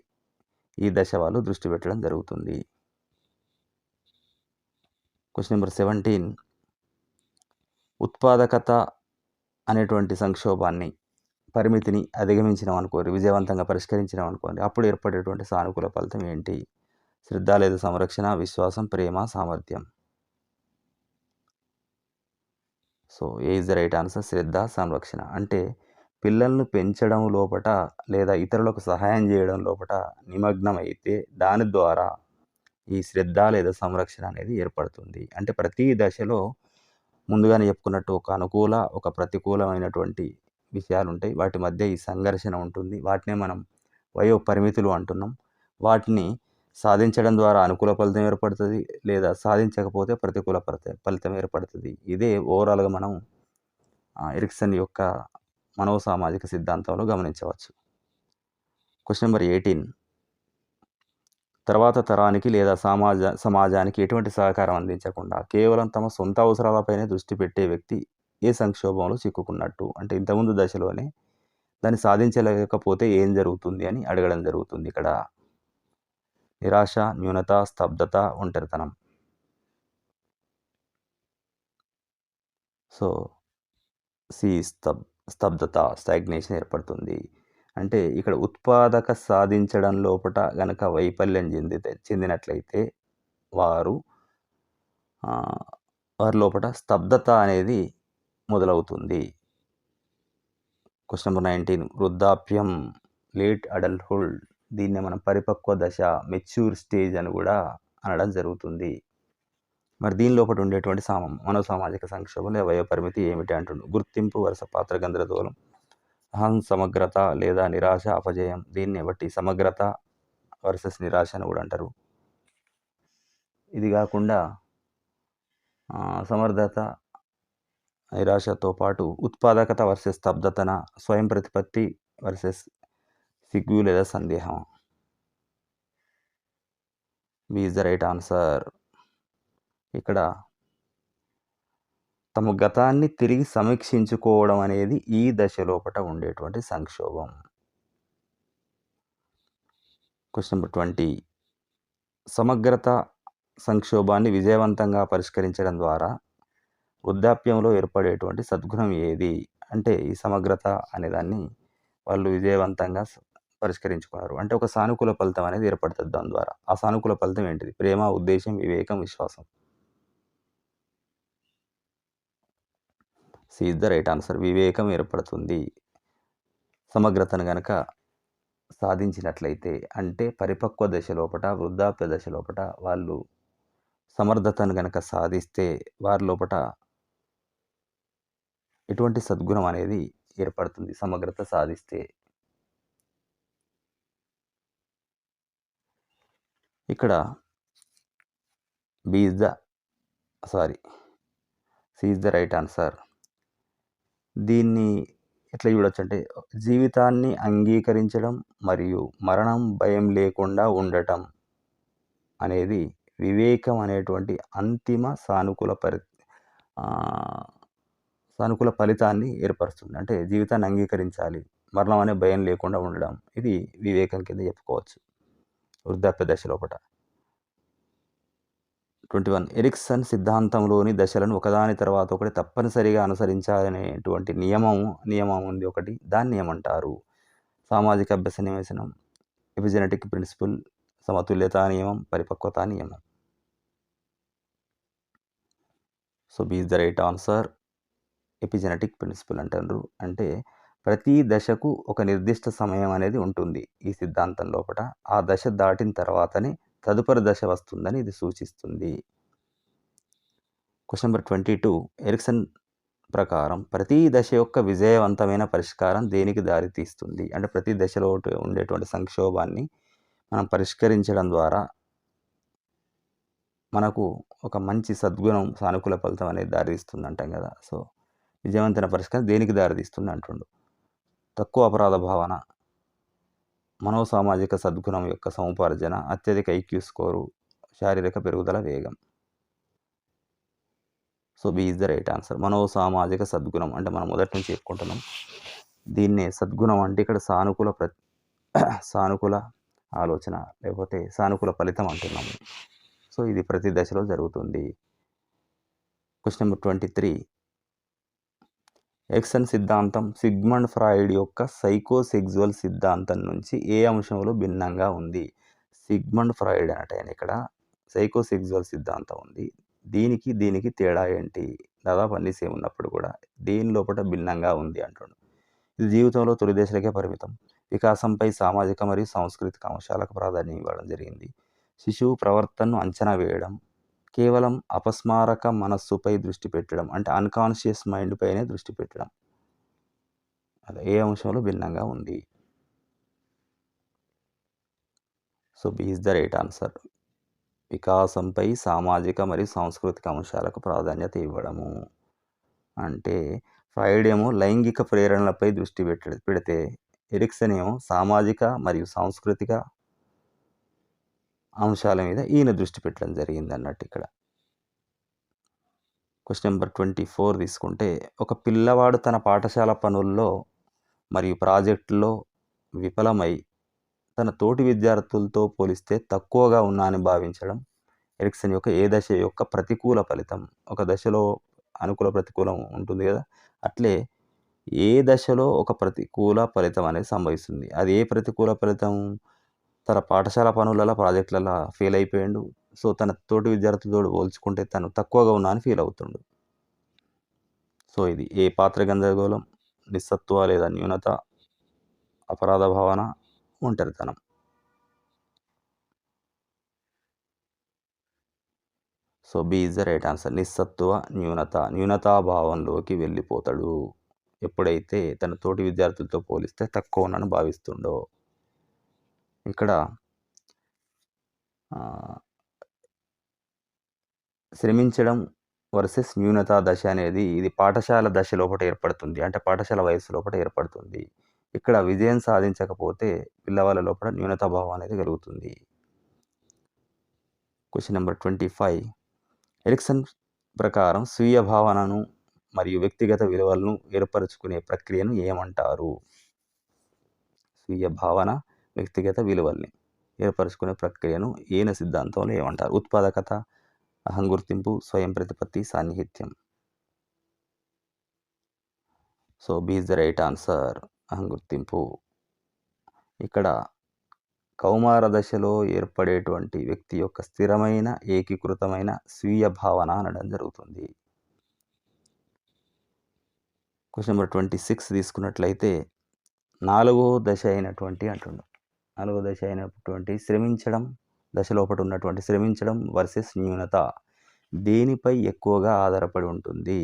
ఈ దశ వాళ్ళు దృష్టి పెట్టడం జరుగుతుంది. క్వశ్చన్ నెంబర్ 17 ఉత్పాదకత అనేటువంటి సంక్షోభాన్ని పరిమితిని అధిగమించినాం అనుకోండి, విజయవంతంగా పరిష్కరించినాం అనుకోండి, అప్పుడు ఏర్పడేటువంటి సానుకూల ఫలితం ఏంటి? శ్రద్ధ లేదా సంరక్షణ, విశ్వాసం, ప్రేమ, సామర్థ్యం. So A is the right answer. శ్రద్ధ, సంరక్షణ. అంటే పిల్లలను పెంచడం లోపట లేదా ఇతరులకు సహాయం చేయడం లోపట నిమగ్నం అయితే దాని ద్వారా ఈ శ్రద్ధ లేదా సంరక్షణ అనేది ఏర్పడుతుంది. అంటే ప్రతి దశలో ముందుగానే చెప్పుకున్నట్టు ఒక అనుకూల ఒక ప్రతికూలమైనటువంటి విషయాలు ఉంటాయి. వాటి మధ్య ఈ సంఘర్షణ ఉంటుంది. వాటినే మనం వయో పరిమితులు అంటున్నాం. వాటిని సాధించడం ద్వారా అనుకూల ఫలితం ఏర్పడుతుంది, లేదా సాధించకపోతే ప్రతికూల ఫలితం ఏర్పడుతుంది. ఇదే ఓవరాల్గా మనం ఎరిక్సన్ యొక్క మనోసామాజిక సిద్ధాంతంలో గమనించవచ్చు. క్వశ్చన్ నెంబర్ 18 తర్వాత తరానికి లేదా సమాజానికి ఎటువంటి సహకారం అందించకుండా కేవలం తమ సొంత అవసరాలపైనే దృష్టి పెట్టే వ్యక్తి ఏ సంక్షోభంలో చిక్కుకున్నట్టు? అంటే ఇంతకుముందు దశలోనే దాన్ని సాధించలేకపోతే ఏం జరుగుతుంది అని అడగడం జరుగుతుంది ఇక్కడ. నిరాశ, న్యూనత, స్తబ్దత, ఒంటరితనం. సో సి స్తబ్దత, స్టాగ్నేషన్ ఏర్పడుతుంది. అంటే ఇక్కడ ఉత్పాదక సాధించడం లోపట గనక వైఫల్యం చెందినట్లయితే వారు వారి లోపట స్తబ్దత అనేది మొదలవుతుంది. క్వశ్చన్ నెంబర్ 19 వృద్ధాప్యం, లేట్ అడల్ట్‌హుడ్, దీన్నే మనం పరిపక్వ దశ, మెచ్యూర్ స్టేజ్ అని కూడా అనడం జరుగుతుంది. మరి దీని లోపట ఉండేటువంటి మనోసామాజిక సంక్షోభం లేదా వయోపరిమితి ఏమిటి అంటుండు. గుర్తింపు, వరుస పాత్ర గందరగోళం, అహం, సమగ్రత లేదా నిరాశ, అపజయం. దీన్ని బట్టి సమగ్రత వర్సెస్ నిరాశ అని కూడా అంటారు. ఇది కాకుండా సమర్థత, నిరాశతో పాటు ఉత్పాదకత వర్సెస్ స్తబ్దతన, స్వయం ప్రతిపత్తి వర్సెస్ సిగ్గు లేదా సందేహం. B is the right answer. ఇక్కడ తమ గతాన్ని తిరిగి సమీక్షించుకోవడం అనేది ఈ దశ లోపట ఉండేటువంటి సంక్షోభం. క్వశ్చన్ నెంబర్ 20 సమగ్రత సంక్షోభాన్ని విజయవంతంగా పరిష్కరించడం ద్వారా వృద్ధాప్యంలో ఏర్పడేటువంటి సద్గుణం ఏది? అంటే ఈ సమగ్రత అనేదాన్ని వాళ్ళు విజయవంతంగా పరిష్కరించుకున్నారు. అంటే ఒక సానుకూల ఫలితం అనేది ఏర్పడుతుంది దాని ద్వారా. ఆ సానుకూల ఫలితం ఏంటిది? ప్రేమ, ఉద్దేశం, వివేకం, విశ్వాసం. C is the right answer. వివేకం ఏర్పడుతుంది సమగ్రతను గనక సాధించినట్లయితే. అంటే పరిపక్వ దశ లోపట, వృద్ధాప్య దశ లోపట వాళ్ళు సమర్థతను గనక సాధిస్తే వారి లోపట ఎటువంటి సద్గుణం అనేది ఏర్పడుతుంది సమగ్రత సాధిస్తే. ఇక్కడ C is the right answer. దీన్ని ఎట్లా చూడొచ్చు అంటే జీవితాన్ని అంగీకరించడం మరియు మరణం భయం లేకుండా ఉండటం అనేది వివేకం అనేటువంటి అంతిమ సానుకూల ఫలితాన్ని ఏర్పరుస్తుంది. అంటే జీవితాన్ని అంగీకరించాలి, మరణం అనే భయం లేకుండా ఉండడం, ఇది వివేకం కింద చెప్పుకోవచ్చు వృద్ధాప్య దశ లోపట. 21 ఎరిక్సన్ సిద్ధాంతంలోని దశలను ఒకదాని తర్వాత ఒకటి తప్పనిసరిగా అనుసరించాలనేటువంటి నియమం ఉంది ఒకటి. దాన్ని ఏమంటారు? సామాజిక అభ్యస నివేశనం, ఎపిజెనెటిక్ ప్రిన్సిపల్, సమతుల్యతా నియమం, పరిపక్వతా నియమం. So B is the right answer. Epigenetic principle అంటారు. అంటే ప్రతి దశకు ఒక నిర్దిష్ట సమయం అనేది ఉంటుంది ఈ సిద్ధాంతం లోపట. ఆ దశ దాటిన తర్వాతనే తదుపరి దశ వస్తుందని ఇది సూచిస్తుంది. క్వశ్చన్ నెంబర్ 22 ఎరిక్సన్ ప్రకారం ప్రతి దశ యొక్క విజయవంతమైన పరిష్కారం దేనికి దారితీస్తుంది? అంటే ప్రతి దశలో ఉండేటువంటి సంక్షోభాన్ని మనం పరిష్కరించడం ద్వారా మనకు ఒక మంచి సద్గుణం, సానుకూల ఫలితం అనేది దారితీస్తుంది అంటాం కదా. సో విజయవంతమైన పరిష్కారం దేనికి దారితీస్తుంది అంటుండు. తక్కువ అపరాధ భావన, మనోసామాజిక సద్గుణం యొక్క సముపార్జన, అత్యధిక ఐక్యూ స్కోరు, శారీరక పెరుగుదల, వేగం. So B is the right answer. మనోసామాజిక సద్గుణం అంటే మనం మొదటి నుంచి చెప్పుకుంటున్నాం. దీన్నే సద్గుణం అంటే ఇక్కడ సానుకూల ఆలోచన లేకపోతే సానుకూల ఫలితం అంటున్నాము. సో ఇది ప్రతి దశలో జరుగుతుంది. క్వశ్చన్ నెంబర్ 23 ఎరిక్సన్ సిద్ధాంతం సిగ్మండ్ ఫ్రాయిడ్ యొక్క సైకోసెక్సువల్ సిద్ధాంతం నుంచి ఏ అంశంలో భిన్నంగా ఉంది? సిగ్మండ్ ఫ్రాయిడ్ అంటే ఇక్కడ సైకోసెక్సువల్ సిద్ధాంతం ఉంది. దీనికి తేడా ఏంటి? దాదాపు అన్ని సేమ్ ఉన్నప్పుడు కూడా దేని లోపల భిన్నంగా ఉంది అంటుండు. ఇది జీవితంలో తొలి దశలకే పరిమితం. వికాసంపై సామాజిక మరియు సాంస్కృతిక అంశాలకు ప్రాధాన్యం ఇవ్వడం జరిగింది. శిశువు ప్రవర్తనను అంచనా వేయడం, కేవలం అపస్మారక మనస్సుపై దృష్టి పెట్టడం, అంటే అన్కాన్షియస్ మైండ్ పైనే దృష్టి పెట్టడం. అదే ఏ అంశంలో భిన్నంగా ఉంది? So B is the right answer. వికాసంపై సామాజిక మరియు సాంస్కృతిక అంశాలకు ప్రాధాన్యత ఇవ్వడము. అంటే ఫ్రాయిడ్ ఏమో లైంగిక ప్రేరణలపై దృష్టి పెడితే ఎరిక్సన్ ఏమో సామాజిక మరియు సాంస్కృతిక అంశాల మీద ఈయన దృష్టి పెట్టడం జరిగింది అన్నట్టు ఇక్కడ. క్వశ్చన్ నెంబర్ 24 తీసుకుంటే, ఒక పిల్లవాడు తన పాఠశాల పనుల్లో మరియు ప్రాజెక్టుల్లో విఫలమై తన తోటి విద్యార్థులతో పోలిస్తే తక్కువగా ఉన్నా అని భావించడం ఎరిక్సన్ యొక్క ఏ దశ యొక్క ప్రతికూల ఫలితం? ఒక దశలో అనుకూల ప్రతికూలం ఉంటుంది కదా, అట్లే ఏ దశలో ఒక ప్రతికూల ఫలితం అనేది సంభవిస్తుంది. అది ఏ ప్రతికూల ఫలితం? తన పాఠశాల పనులలో ప్రాజెక్టులలో ఫెయిల్ అయిపోయాడు. సో తన తోటి విద్యార్థులతో పోల్చుకుంటే తను తక్కువగా ఉన్నా అని ఫీల్ అవుతుండు. సో ఇది ఏ పాత్ర గందరగోళం, నిస్సత్వ లేదా న్యూనత, అపరాధ భావన, ఒంటరితనం. So B is the right answer. నిస్సత్వ, న్యూనతాభావంలోకి వెళ్ళిపోతాడు ఎప్పుడైతే తన తోటి విద్యార్థులతో పోలిస్తే తక్కువ ఉన్నాను భావిస్తుండో. ఇక్కడ శ్రమించడం వర్సెస్ న్యూనతా దశ అనేది ఇది పాఠశాల దశ లోపల ఏర్పడుతుంది, అంటే పాఠశాల వయస్సు లోపల ఏర్పడుతుంది. ఇక్కడ విజయం సాధించకపోతే పిల్లవాళ్ళ లోపల న్యూనతాభావం అనేది కలుగుతుంది. Question number 25. ఎరిక్సన్ ప్రకారం స్వీయ భావనను మరియు వ్యక్తిగత విలువలను ఏర్పరచుకునే ప్రక్రియను ఏమంటారు? స్వీయ భావన, వ్యక్తిగత విలువల్ని ఏర్పరచుకునే ప్రక్రియను ఈయన సిద్ధాంతంలో ఏమంటారు? ఉత్పాదకత, అహం గుర్తింపు, స్వయం ప్రతిపత్తి, సాన్నిహిత్యం. So B is the right answer. అహం గుర్తింపు. ఇక్కడ కౌమార దశలో ఏర్పడేటువంటి వ్యక్తి యొక్క స్థిరమైన ఏకీకృతమైన స్వీయ భావన అనడం జరుగుతుంది. క్వశ్చన్ నెంబర్ 26 తీసుకున్నట్లయితే, నాలుగో దశ అయినటువంటి శ్రమించడం దశ లోపల ఉన్నటువంటి శ్రమించడం వర్సెస్ న్యూనత దేనిపై ఎక్కువగా ఆధారపడి ఉంటుంది?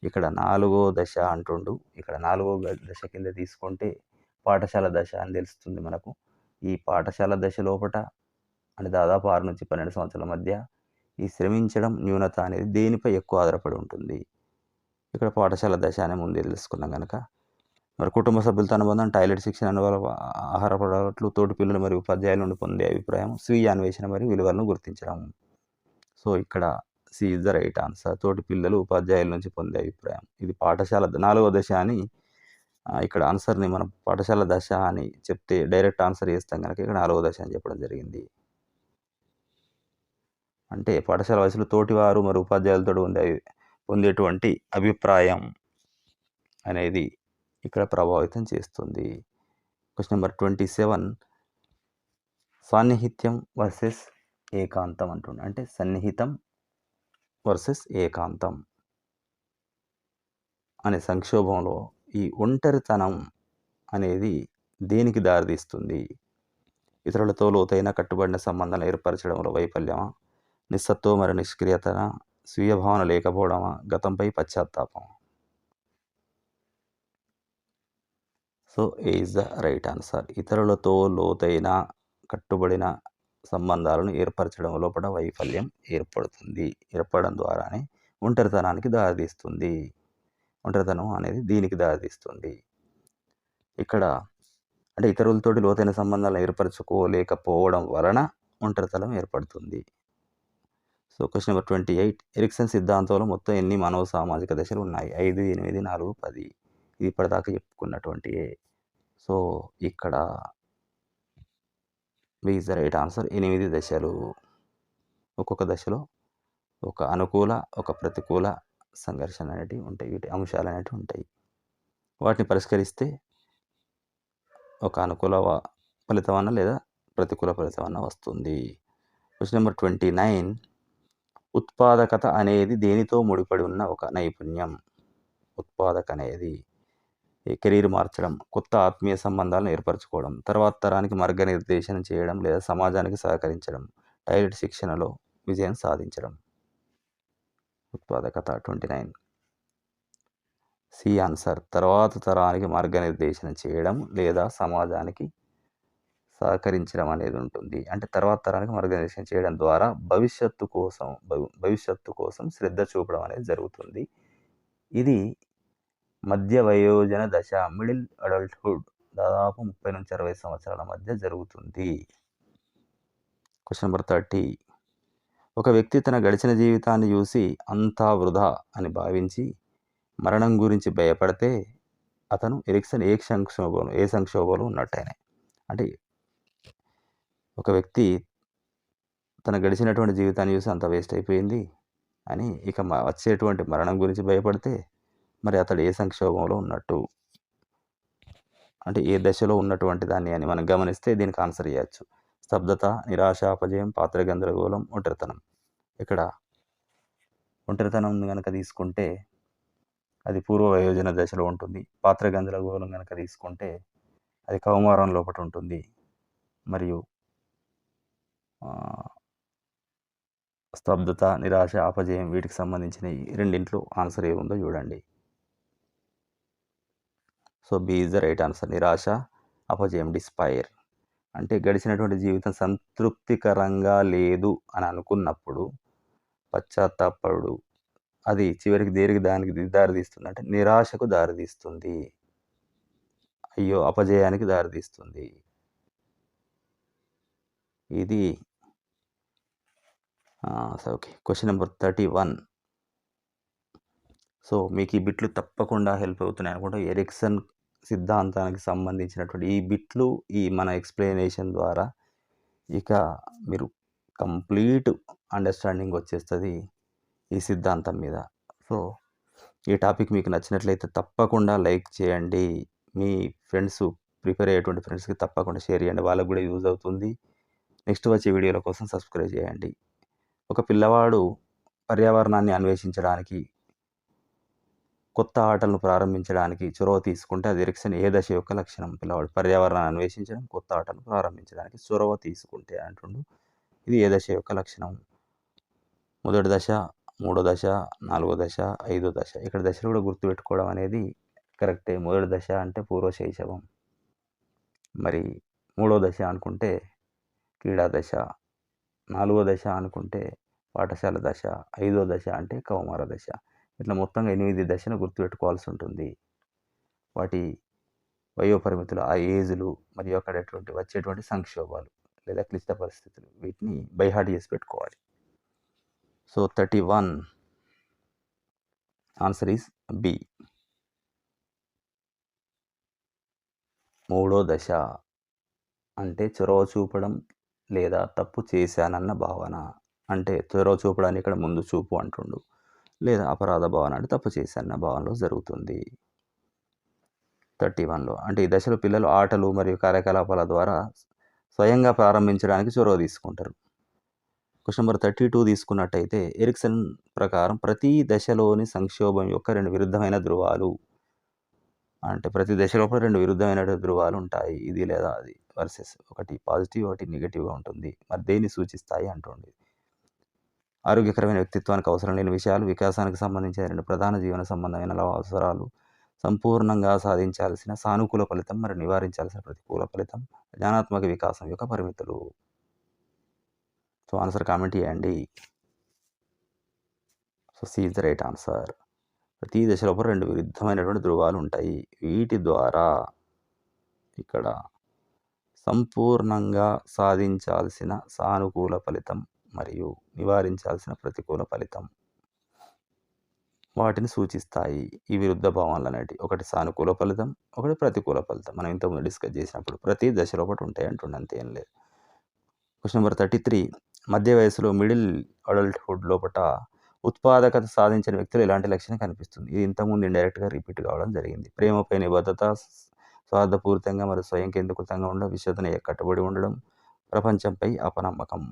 ఇక్కడ నాలుగో దశ అంటుండు. ఇక్కడ నాలుగో దశ కింద తీసుకుంటే పాఠశాల దశ అని తెలుస్తుంది మనకు. ఈ పాఠశాల దశ లోపట అంటే దాదాపు 6 నుంచి 12 సంవత్సరాల మధ్య ఈ శ్రమించడం న్యూనత అనేది దేనిపై ఎక్కువ ఆధారపడి ఉంటుంది? ఇక్కడ పాఠశాల దశ అనే ముందే తెలుసుకున్నాం కనుక. మరి కుటుంబ సభ్యులతో అనుబంధం, టాయిలెట్ శిక్షణ, అనుభవ ఆహార పదార్థాలు, తోటి పిల్లలు మరియు ఉపాధ్యాయుల నుండి పొందే అభిప్రాయం, స్వీయ అన్వేషణ మరియు విలువలను గుర్తించడం. సో ఇక్కడ C is the right answer. తోటి పిల్లలు ఉపాధ్యాయుల నుంచి పొందే అభిప్రాయం. ఇది పాఠశాల 4వ దశ అని ఇక్కడ ఆన్సర్ని మనం పాఠశాల దశ అని చెప్తే డైరెక్ట్ ఆన్సర్ చేస్తాం కనుక ఇక్కడ 4వ దశ అని చెప్పడం జరిగింది. అంటే పాఠశాల వయసులో తోటివారు మరియు ఉపాధ్యాయులతో పొందేటువంటి అభిప్రాయం అనేది ఇక్కడ ప్రభావితం చేస్తుంది. Question number 27. సాన్నిహిత్యం వర్సెస్ ఏకాంతం అంటుండే, అంటే సన్నిహితం వర్సెస్ ఏకాంతం అనే సంక్షోభంలో ఈ ఒంటరితనం అనేది దేనికి దారితీస్తుంది? ఇతరులతో లోతైన కట్టుబడిన సంబంధాలు ఏర్పరచడంలో వైఫల్యమా, నిస్సత్వం మరియు నిష్క్రియతన, స్వీయ భావన లేకపోవడమా, గతంపై పశ్చాత్తాపం? So A is the right answer. ఇతరులతో లోతైన కట్టుబడిన సంబంధాలను ఏర్పరచడం లోపల వైఫల్యం ఏర్పడడం ద్వారానే ఒంటరితనానికి దారితీస్తుంది. ఒంటరితనం అనేది దీనికి దారితీస్తుంది. ఇక్కడ అంటే ఇతరులతోటి లోతైన సంబంధాలను ఏర్పరచుకోలేకపోవడం వలన ఒంటరితనం ఏర్పడుతుంది. So question number 28. ఎరిక్సన్ సిద్ధాంతంలో మొత్తం ఎన్ని మనో సామాజిక దశలు ఉన్నాయి? 5, 8, 4, 10. ఇది ఇప్పటిదాకా చెప్పుకున్నటువంటి. సో ఇక్కడ B is the right answer. 8 దశలు. ఒక్కొక్క దశలో ఒక అనుకూల, ఒక ప్రతికూల సంఘర్షణ అనేటివి ఉంటాయి, వీటి అంశాలు అనేటివి ఉంటాయి. వాటిని పరిష్కరిస్తే ఒక అనుకూల ఫలితం అన్న లేదా ప్రతికూల ఫలితం అన్న వస్తుంది. Question number 29. ఉత్పాదకత అనేది దేనితో ముడిపడి ఉన్న ఒక నైపుణ్యం? ఉత్పాదక అనేది కెరీర్ మార్చడం, కొత్త ఆత్మీయ సంబంధాలను ఏర్పరచుకోవడం, తర్వాత తరానికి మార్గనిర్దేశనం చేయడం లేదా సమాజానికి సహకరించడం, టాయిలెట్ శిక్షణలో విజయం సాధించడం. ఉత్పాదకత 29. C answer. తర్వాత తరానికి మార్గనిర్దేశనం చేయడం లేదా సమాజానికి సహకరించడం అనేది ఉంటుంది. అంటే తర్వాత తరానికి మార్గనిర్దేశనం చేయడం ద్వారా భవిష్యత్తు కోసం శ్రద్ధ చూపడం అనేది జరుగుతుంది. ఇది మధ్య వయోజన దశ, మిడిల్ అడల్ట్హుడ్, దాదాపు 30 నుంచి 60 సంవత్సరాల మధ్య జరుగుతుంది. Question number 30. ఒక వ్యక్తి తన గడిచిన జీవితాన్ని చూసి అంతా వృధా అని భావించి మరణం గురించి భయపడితే అతను ఎరిక్సన్ ఏ సంక్షోభంలో ఉన్నట్టయినా. అంటే ఒక వ్యక్తి తన గడిచినటువంటి జీవితాన్ని చూసి అంత వేస్ట్ అయిపోయింది అని ఇక వచ్చేటువంటి మరణం గురించి భయపడితే మరి అతడు ఏ సంక్షోభంలో ఉన్నట్టు, అంటే ఏ దశలో ఉన్నటువంటి దాన్ని అని మనం గమనిస్తే దీనికి ఆన్సర్ చేయొచ్చు. స్తబ్దత, నిరాశ, అపజయం, పాత్ర గందరగోళం, ఒంటరితనం. ఇక్కడ ఒంటరితనం కనుక తీసుకుంటే అది పూర్వ వయోజన దశలో ఉంటుంది. పాత్ర గందరగోళం కనుక తీసుకుంటే అది కౌమారం లోపల ఉంటుంది. మరియు స్తబ్దత, నిరాశ, అపజయం వీటికి సంబంధించిన ఈ రెండింట్లో ఆన్సర్ ఏముందో చూడండి. So B is the right answer. నిరాశ, అపజయం, డిస్పైర్. అంటే గడిచినటువంటి జీవితం సంతృప్తికరంగా లేదు అని అనుకున్నప్పుడు పశ్చాత్తాపడు అది చివరికి దానికి దారితీస్తుంది, అంటే నిరాశకు దారితీస్తుంది, అయ్యో అపజయానికి దారితీస్తుంది. ఇది ఓకే. Question number 31. సో మీకు ఈ బిట్లు తప్పకుండా హెల్ప్ అవుతున్నాయి అనుకుంటా. ఎరిక్సన్ సిద్ధాంతానికి సంబంధించినటువంటి ఈ బిట్లు ఈ మన ఎక్స్ప్లెనేషన్ ద్వారా ఇక మీరు కంప్లీట్ అండర్స్టాండింగ్ వచ్చేస్తుంది ఈ సిద్ధాంతం మీద. సో ఈ టాపిక్ మీకు నచ్చినట్లయితే తప్పకుండా లైక్ చేయండి. మీ ఫ్రెండ్స్, ప్రిపేర్ అయ్యేటువంటి ఫ్రెండ్స్కి తప్పకుండా షేర్ చేయండి, వాళ్ళకు కూడా యూజ్ అవుతుంది. నెక్స్ట్ వచ్చే వీడియోల కోసం సబ్స్క్రైబ్ చేయండి. ఒక పిల్లవాడు పర్యావరణాన్ని అన్వేషించడానికి, కొత్త ఆటలను ప్రారంభించడానికి చొరవ తీసుకుంటే అది ఎరిక్సన్ ఏ దశ యొక్క లక్షణం? పిల్లవాడు పర్యావరణాన్ని అన్వేషించడం, కొత్త ఆటలను ప్రారంభించడానికి చొరవ తీసుకుంటే అంటుండు, ఇది ఏ దశ యొక్క లక్షణం? మొదటి దశ, మూడో దశ, నాలుగో దశ, ఐదో దశ. ఇక్కడ దశలు కూడా గుర్తుపెట్టుకోవడం అనేది కరెక్టే. మొదటి దశ అంటే పూర్వ శైశవం, మరి మూడో దశ అనుకుంటే క్రీడా దశ, నాలుగో దశ అనుకుంటే పాఠశాల దశ, ఐదో దశ అంటే కౌమార దశ. ఇట్లా మొత్తంగా 8 దశను గుర్తుపెట్టుకోవాల్సి ఉంటుంది. వాటి వయోపరిమితులు, ఆ ఏజ్లు మరియు అక్కడ వచ్చేటువంటి సంక్షోభాలు లేదా క్లిష్ట పరిస్థితులు, వీటిని బైహార్ట్ చేసి పెట్టుకోవాలి. So 31 answer is B. మూడో దశ అంటే చొరవ చూపడం లేదా తప్పు చేశానన్న భావన. అంటే చొరవ చూపడానికి ఇక్కడ ముందు చూపు అంటుండు, లేదా అపరాధ భావన అంటే తప్పు చేశానన్న భావనలో జరుగుతుంది 31లో. అంటే ఈ దశలో పిల్లలు ఆటలు మరియు కార్యకలాపాల ద్వారా స్వయంగా ప్రారంభించడానికి చొరవ తీసుకుంటారు. క్వశ్చన్ నెంబర్ 32 తీసుకున్నట్టయితే ఎరిక్సన్ ప్రకారం ప్రతి దశలోని సంక్షోభం యొక్క 2 విరుద్ధమైన ధృవాలు, అంటే ప్రతి దశ లోపల 2 విరుద్ధమైన ధృవాలు ఉంటాయి, ఇది లేదా అది వర్సెస్, ఒకటి పాజిటివ్ ఒకటి నెగిటివ్గా ఉంటుంది. మరి దేన్ని సూచిస్తాయి అంటుంది. ఆరోగ్యకరమైన వ్యక్తిత్వానికి అవసరం లేని విషయాలు, వికాసానికి సంబంధించిన 2 ప్రధాన జీవన సంబంధమైన అవసరాలు, సంపూర్ణంగా సాధించాల్సిన సానుకూల ఫలితం మరియు నివారించాల్సిన ప్రతికూల ఫలితం, జ్ఞానాత్మక వికాసం యొక్క పరిమితులు. సో ఆన్సర్ కామెంట్ చేయండి. So C is the right answer. ప్రతి దశలోపల 2 విరుద్ధమైనటువంటి ధృవాలు ఉంటాయి, వీటి ద్వారా ఇక్కడ సంపూర్ణంగా సాధించాల్సిన సానుకూల ఫలితం మరియు నివారించాల్సిన ప్రతికూల ఫలితం, వాటిని సూచిస్తాయి ఈ విరుద్ధ భావనలు అనేవి. ఒకటి సానుకూల ఫలితం, ఒకటి ప్రతికూల ఫలితం. మనం ఇంతకుముందు డిస్కస్ చేసినప్పుడు ప్రతి దశలో ఒకటి ఉంటాయి అంటుండే, అంతేం లేదు. Question number 33. మధ్య వయసులో మిడిల్ అడల్ట్హుడ్ లోపల ఉత్పాదకత సాధించిన వ్యక్తులు ఎలాంటి లక్షణం కనిపిస్తుంది? ఇది ఇంతకుముందు ఇండైరెక్ట్గా రిపీట్ కావడం జరిగింది. ప్రేమపై నిబద్ధత, స్వార్థపూరితంగా మరియు స్వయం కేంద్రీకృతంగా ఉండడం, విశ్వసనీయ కట్టుబడి ఉండడం, ప్రపంచంపై అపనమ్మకం.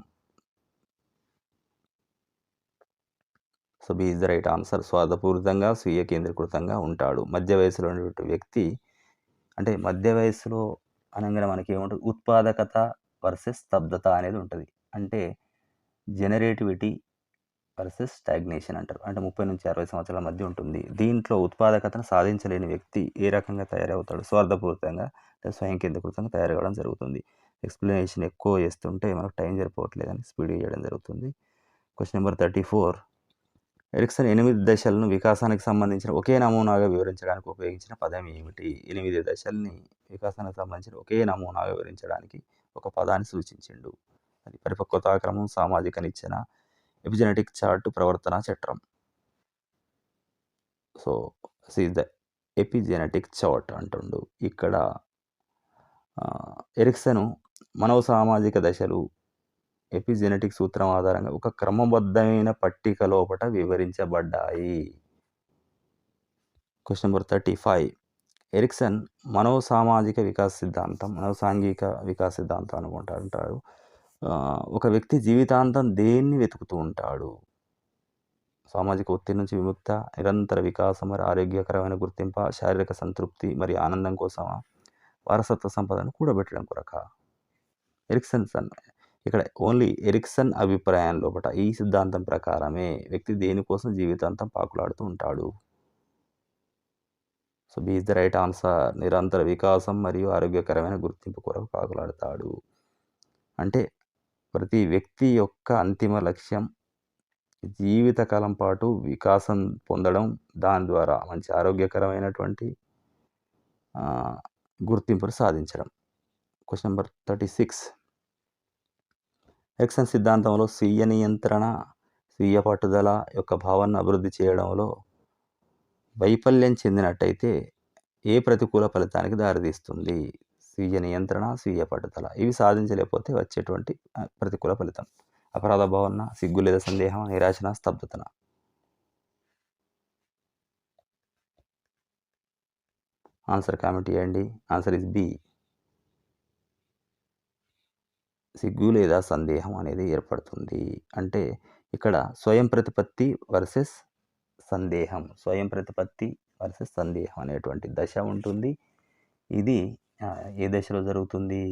So B is the right answer. స్వార్థపూరితంగా, స్వీయ కేంద్రీకృతంగా ఉంటాడు. మధ్య వయసులో ఉన్నటువంటి వ్యక్తి, అంటే మధ్య వయసులో అనగానే మనకి ఏముంటుంది, ఉత్పాదకత వర్సెస్ స్తబ్దత అనేది ఉంటుంది. అంటే జనరేటివిటీ వర్సెస్ స్టాగ్నేషన్ అంటారు. అంటే 30 నుంచి 60 సంవత్సరాల మధ్య ఉంటుంది. దీంట్లో ఉత్పాదకతను సాధించలేని వ్యక్తి ఏ రకంగా తయారవుతాడు? స్వార్థపూరితంగా, స్వయం కేంద్రీకృతంగా తయారు కావడం జరుగుతుంది. ఎక్స్ప్లెనేషన్ ఎక్కువ చేస్తుంటే మనకు టైం సరిపోవట్లేదని స్పీడ్ చేయడం జరుగుతుంది. Question number 34. ఎరిక్సన్ 8 దశలను వికాసానికి సంబంధించిన ఒకే నమూనాగా వివరించడానికి ఉపయోగించిన పదం ఏమిటి? 8 దశల్ని వికాసానికి సంబంధించిన ఒకే నమూనాగా వివరించడానికి ఒక పదాన్ని సూచించిండు. అది పరిపక్వతాక్రమం, సామాజిక నిచ్చెన, ఎపిజెనెటిక్ చార్ట్, ప్రవర్తన చట్రం. So C the epigenetic chart అంటుండు. ఇక్కడ ఎరిక్సన్ మనవ సామాజిక దశలు ఎపిజెనెటిక్ సూత్రం ఆధారంగా ఒక క్రమబద్ధమైన పట్టిక లోపట వివరించబడ్డాయి. Question number 35. ఎరిక్సన్ మనవ సామాజిక వికాస సిద్ధాంతం, మనవసాంఘిక వికాస సిద్ధాంతం అంటారు. ఒక వ్యక్తి జీవితాంతం దేన్ని వెతుకుతూ ఉంటాడు? సామాజిక ఒత్తిడి నుంచి విముక్త, నిరంతర వికాసం మరి ఆరోగ్యకరమైన గుర్తింప, శారీరక సంతృప్తి మరియు ఆనందం కోసమా, వారసత్వ సంపదను కూడబెట్టడం కొరక? ఎరిక్సన్ ఇక్కడ ఓన్లీ ఎరిక్సన్ అభిప్రాయం లోపల ఈ సిద్ధాంతం ప్రకారమే వ్యక్తి దేనికోసం జీవితాంతం పాకులాడుతూ ఉంటాడు. So B is the right answer. నిరంతర వికాసం మరియు ఆరోగ్యకరమైన గుర్తింపు కొరకు పాకులాడతాడు. అంటే ప్రతి వ్యక్తి యొక్క అంతిమ లక్ష్యం జీవితకాలం పాటు వికాసం పొందడం, దాని ద్వారా మంచి ఆరోగ్యకరమైనటువంటి గుర్తింపును సాధించడం. Question number 36. ఎరిక్సన్ సిద్ధాంతంలో స్వీయ నియంత్రణ, స్వీయ పట్టుదల యొక్క భావాన్ని అభివృద్ధి చేయడంలో వైఫల్యం చెందినట్టయితే ఏ ప్రతికూల ఫలితానికి దారితీస్తుంది? స్వీయ నియంత్రణ, స్వీయ పట్టుదల ఇవి సాధించలేకపోతే వచ్చేటువంటి ప్రతికూల ఫలితం అపరాధ భావన, సిగ్గు లేదా సందేహం, నిరాశన, స్తబ్దతన. ఆన్సర్ కామెంట్ చేయండి. Answer is B. సిగ్గు లేదా సందేహం అనేది ఏర్పడుతుంది. అంటే ఇక్కడ స్వయం ప్రతిపత్తి వర్సెస్ సందేహం, స్వయం ప్రతిపత్తి వర్సెస్ సందేహం అనేటువంటి దశ ఉంటుంది. ఇది ఏ దశలో జరుగుతుంది?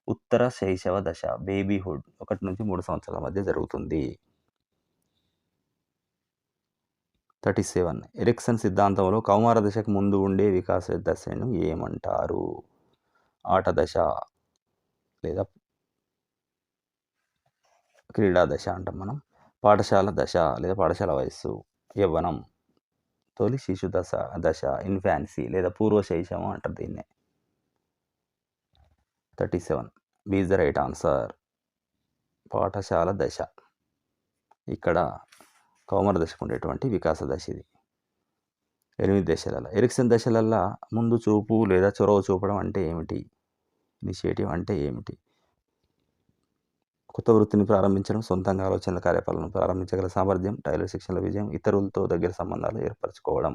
ఉత్తర శైశవ దశ, బేబీహుడ్ 1 నుంచి 3 సంవత్సరాల మధ్య జరుగుతుంది. 37. ఎరిక్సన్ సిద్ధాంతంలో కౌమార దశకు ముందు ఉండే వికాస దశను ఏమంటారు? ఆట దశ లేదా క్రీడా దశ అంటాం మనం. పాఠశాల దశ లేదా పాఠశాల వయస్సు, యవ్వనం, తొలి శిశు దశ ఇన్ఫాన్సీ లేదా పూర్వ శైశవం అంటారు దీన్నే. 37. B is the right answer. పాఠశాల దశ ఇక్కడ కౌమార దశకు ఉండేటువంటి వికాస దశ ఇది. 8 దశలలో ఎరిక్సన్ దశలల్లో ముందు చూపు లేదా చొరవ చూపడం అంటే ఏమిటి? ఇనిషియేటివ్ అంటే ఏమిటి? కొత్త వృత్తిని ప్రారంభించడం, సొంతంగా ఆలోచనల కార్యపాలన ప్రారంభించగల సామర్థ్యం, టైలర్ శిక్షణల విజయం, ఇతరులతో దగ్గర సంబంధాలు ఏర్పరచుకోవడం.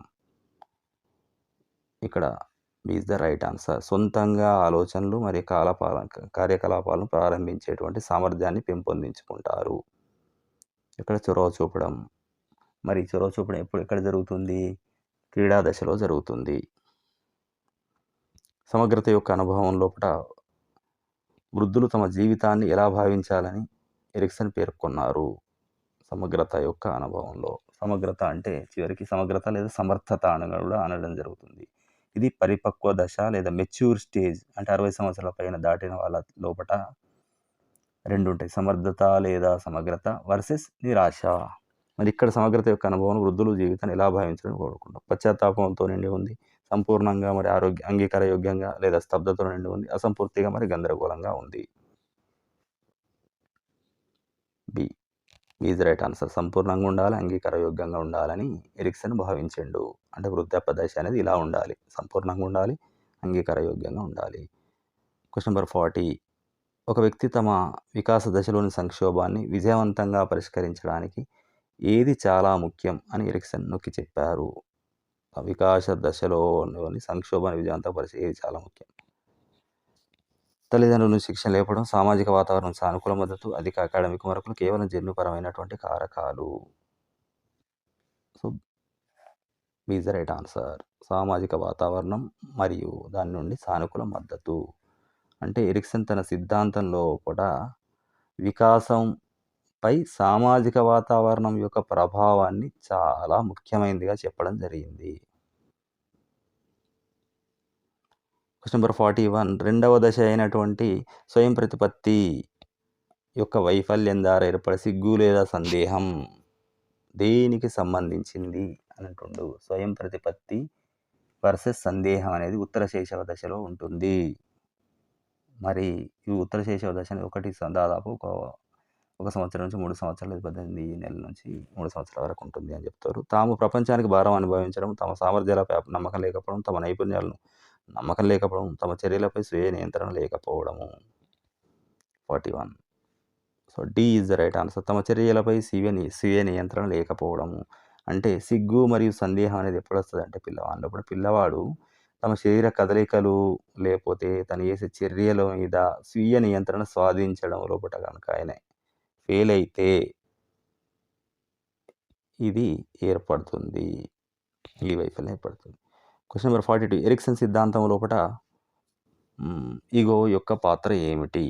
ఇక్కడ B is the right answer. సొంతంగా ఆలోచనలు మరియు కార్యకలాపాలను ప్రారంభించేటువంటి సామర్థ్యాన్ని పెంపొందించుకుంటారు. ఇక్కడ చొరవ చూపడం. మరి చొరవ చూపడం ఎక్కడ జరుగుతుంది? క్రీడా దశలో జరుగుతుంది. సమగ్రత యొక్క అనుభవం లోపల వృద్ధులు తమ జీవితాన్ని ఎలా భావించాలని ఎరిక్సన్ పేర్కొన్నారు? సమగ్రత యొక్క అనుభవంలో. సమగ్రత అంటే చివరికి సమగ్రత లేదా సమర్థత అని కూడా అనడం జరుగుతుంది. ఇది పరిపక్వ దశ లేదా మెచ్యూర్ స్టేజ్. అంటే 60 సంవత్సరాల పైన దాటిన వాళ్ళ లోపల 2 ఉంటాయి, సమర్థత లేదా సమగ్రత వర్సెస్ నిరాశ. మరి ఇక్కడ సమగ్రత యొక్క అనుభవం వృద్ధులు జీవితాన్ని ఎలా భావించడం కోరుకుంటాం. పశ్చాత్తాపంతో నిండి ఉంది, సంపూర్ణంగా మరి అంగీకారయోగ్యంగా లేదా స్తబ్దతతో నిండి ఉంది, అసంపూర్తిగా మరి గందరగోళంగా ఉంది. B is right answer. సంపూర్ణంగా ఉండాలి, అంగీకారయోగ్యంగా ఉండాలని ఎరిక్సన్ భావించిండు. అంటే వృద్ధాప్య దశ అనేది ఇలా ఉండాలి, సంపూర్ణంగా ఉండాలి, అంగీకారయోగ్యంగా ఉండాలి. Question number 40. ఒక వ్యక్తి తమ వికాస దశలోని సంక్షోభాన్ని విజయవంతంగా పరిష్కరించడానికి ఏది చాలా ముఖ్యం అని ఎరిక్సన్ నొక్కి చెప్పారు? వికాస దశలోని సంక్షోభాన్ని విజయవంతంగా పరిచయం ఏది చాలా ముఖ్యం? తల్లిదండ్రుల నుంచి శిక్షణ లేపడం, సామాజిక వాతావరణం, సానుకూల మద్దతు, అధిక అకాడమిక్ మార్కులు కేవలం జన్యుపరమైనటువంటి కారకాలు. So B is the right answer. సామాజిక వాతావరణం మరియు దాని నుండి సానుకూల మద్దతు. అంటే ఎరిక్సన్ తన సిద్ధాంతంలో కూడా వికాసంపై సామాజిక వాతావరణం యొక్క ప్రభావాన్ని చాలా ముఖ్యమైనదిగా చెప్పడం జరిగింది. Question number 41. రెండవ దశ అయినటువంటి స్వయం ప్రతిపత్తి యొక్క వైఫల్యం ద్వారా ఏర్పడే సిగ్గు లేదా సందేహం దేనికి సంబంధించింది అని అంటుండు? స్వయం ప్రతిపత్తి వర్సెస్ సందేహం అనేది ఉత్తర శైశవ దశలో ఉంటుంది. మరి ఈ ఉత్తర శైశవ దశ అనేది దాదాపు ఒక సంవత్సరం నుంచి 3 సంవత్సరాలు, 18 నెలల నుంచి 3 సంవత్సరాల వరకు ఉంటుంది అని చెప్తారు. తాము ప్రపంచానికి భారం అనుభవించడం, తమ సామర్థ్యాలపై నమ్మకం లేకపోవడం, తమ నైపుణ్యాలను నమ్మకం లేకపోవడం, తమ చర్యలపై స్వీయ నియంత్రణ లేకపోవడము. 41. So D is the right answer. తమ చర్యలపై స్వీయ నియంత్రణ లేకపోవడము. అంటే సిగ్గు మరియు సందేహం అనేది ఎప్పుడు వస్తుంది అంటే పిల్లవాడినప్పుడు పిల్లవాడు తమ శరీర కదలికలు లేకపోతే తను చేసే చర్యల మీద స్వీయ నియంత్రణ స్వాధించడం లోపల కనుక ఆయన ఫెయిల్ అయితే ఇది ఏర్పడుతుంది, ఈ వైఫల్యం ఏర్పడుతుంది. Question number 42. ఎరిక్సన్ సిద్ధాంతం లోపల ఈగో యొక్క పాత్ర ఏమిటి?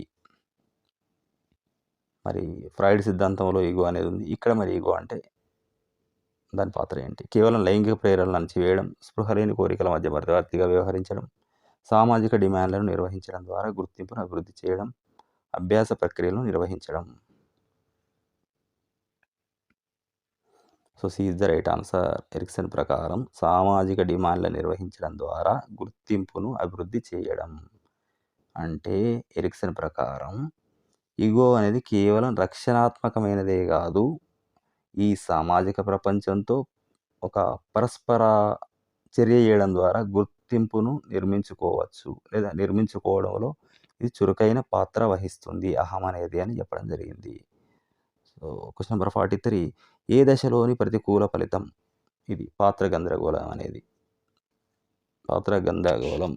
మరి ఫ్రాయిడ్ సిద్ధాంతంలో ఈగో అనేది ఉంది, ఇక్కడ మరి ఈగో అంటే దాని పాత్ర ఏంటి? కేవలం లైంగిక ప్రేరణలను అణచివేయడం, స్పృహ లేని కోరికల మధ్య మధ్యవర్తిగా వ్యవహరించడం, సామాజిక డిమాండ్లను నిర్వహించడం ద్వారా గుర్తింపును అభివృద్ధి చేయడం, అభ్యాస ప్రక్రియలను నిర్వహించడం. So C is the right answer. Erikson ప్రకారం సామాజిక డిమాండ్లను నిర్వహించడం ద్వారా గుర్తింపును అభివృద్ధి చేయడం. అంటే ఎరిక్సన్ ప్రకారం ఈగో అనేది కేవలం రక్షణాత్మకమైనదే కాదు, ఈ సామాజిక ప్రపంచంతో ఒక పరస్పర చర్య చేయడం ద్వారా గుర్తింపును నిర్మించుకోవచ్చు లేదా నిర్మించుకోవడంలో ఇది చురుకైన పాత్ర వహిస్తుంది అహం అనేది అని చెప్పడం జరిగింది. So question number 43. ఏ దశలోని ప్రతికూల ఫలితం ఇది? పాత్ర గందరగోళం అనేది. పాత్ర గందరగోళం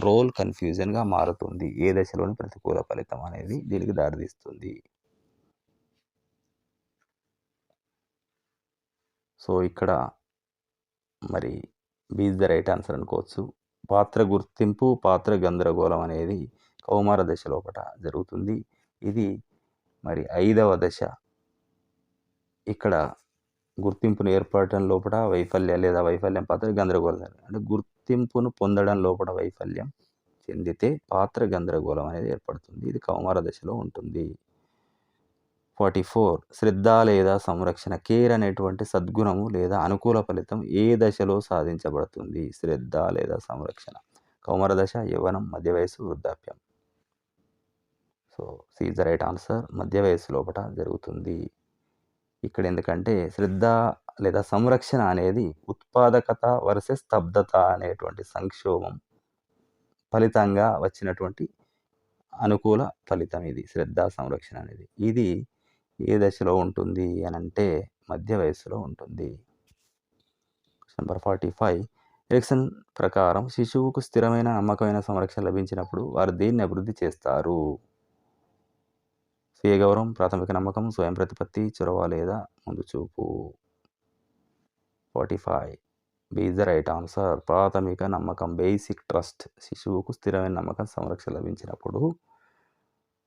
రోల్ కన్ఫ్యూజన్గా మారుతుంది. ఏ దశలోని ప్రతికూల ఫలితం అనేది దీనికి దారితీస్తుంది. సో ఇక్కడ మరి B is the right answer అనుకోవచ్చు. పాత్ర గుర్తింపు, పాత్ర గందరగోళం అనేది కౌమార దశ లోపల జరుగుతుంది. ఇది మరి 5వ దశ. ఇక్కడ గుర్తింపును ఏర్పడటం లోపల వైఫల్యం పాత్ర గందరగోళం అంటే గుర్తింపును పొందడం లోపల వైఫల్యం చెందితే పాత్ర గందరగోళం అనేది ఏర్పడుతుంది. ఇది కౌమార దశలో ఉంటుంది. 44. శ్రద్ధ లేదా సంరక్షణ కేర్ అనేటువంటి సద్గుణము లేదా అనుకూల ఫలితం ఏ దశలో సాధించబడుతుంది? శ్రద్ధ లేదా సంరక్షణ కౌమార దశ, యవ్వనం, మధ్య వయసు, వృద్ధాప్యం. So C is the right answer. మధ్య వయసు లోపల జరుగుతుంది. ఇక్కడ ఎందుకంటే శ్రద్ధ లేదా సంరక్షణ అనేది ఉత్పాదకత వర్సెస్ స్తబ్దత అనేటువంటి సంక్షోభం ఫలితంగా వచ్చినటువంటి అనుకూల ఫలితం ఇది. శ్రద్ధ సంరక్షణ అనేది ఇది ఏ దశలో ఉంటుంది అని అంటే మధ్య వయస్సులో ఉంటుంది. నెంబర్ 45. ఎరిక్సన్ ప్రకారం శిశువుకు స్థిరమైన నమ్మకమైన సంరక్షణ లభించినప్పుడు వారు దేన్ని అభివృద్ధి చేస్తారు? స్వీయ గౌరవం, ప్రాథమిక నమ్మకం, స్వయం ప్రతిపత్తి, చొరవ లేదా ముందు చూపు. 45. B is the right answer. ప్రాథమిక నమ్మకం, బేసిక్ ట్రస్ట్. శిశువుకు స్థిరమైన నమ్మకం సంరక్షణ లభించినప్పుడు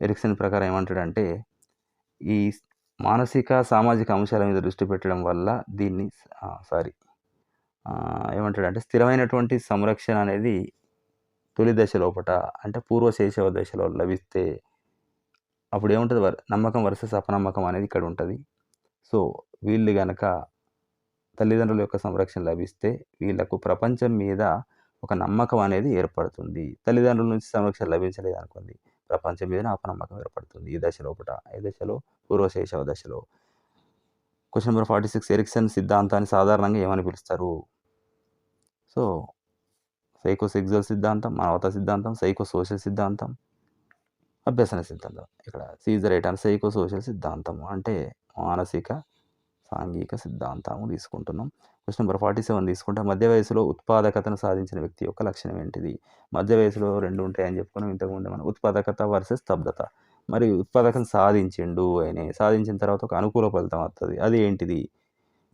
ఎరిక్సన్ ప్రకారం ఏమంటాడంటే ఈ మానసిక సామాజిక అంశాల మీద దృష్టి పెట్టడం వల్ల దీన్ని ఏమంటాడంటే స్థిరమైనటువంటి సంరక్షణ అనేది తొలి దశ లోపట అంటే పూర్వ శైశవ దశలో లభిస్తే అప్పుడు ఏముంటుంది? నమ్మకం వర్సెస్ అపనమ్మకం అనేది ఇక్కడ ఉంటుంది. సో వీళ్ళు కనుక తల్లిదండ్రుల యొక్క సంరక్షణ లభిస్తే వీళ్ళకు ప్రపంచం మీద ఒక నమ్మకం అనేది ఏర్పడుతుంది. తల్లిదండ్రుల నుంచి సంరక్షణ లభించలేదు అనుకోండి, ప్రపంచం మీద అపనమ్మకం ఏర్పడుతుంది. ఈ దశ లోపల, ఈ దశలో పూర్వ శైశవ దశలో. Question number 46. ఎరిక్సన్ సిద్ధాంతాన్ని సాధారణంగా ఏమని పిలుస్తారు? సో సైకోసెక్సువల్ సిద్ధాంతం, మానవతా సిద్ధాంతం, సైకో సోషల్ సిద్ధాంతం, అభ్యసన సిద్ధాంతం. ఇక్కడ C is the right answer. Psycho social సిద్ధాంతం అంటే మానసిక సాంఘిక సిద్ధాంతము తీసుకుంటున్నాం. క్వశ్చన్ నెంబర్ 47 తీసుకుంటే మధ్య వయసులో ఉత్పాదకతను సాధించిన వ్యక్తి యొక్క లక్షణం ఏంటిది? మధ్య వయసులో 2 ఉంటాయని చెప్పుకున్నాం ఇంతకుముందు మనం. ఉత్పాదకత వర్సెస్ స్తబ్దత. మరి ఉత్పాదకతను సాధించిండు, ఆయన సాధించిన తర్వాత ఒక అనుకూల ఫలితం వస్తుంది. అది ఏంటిది?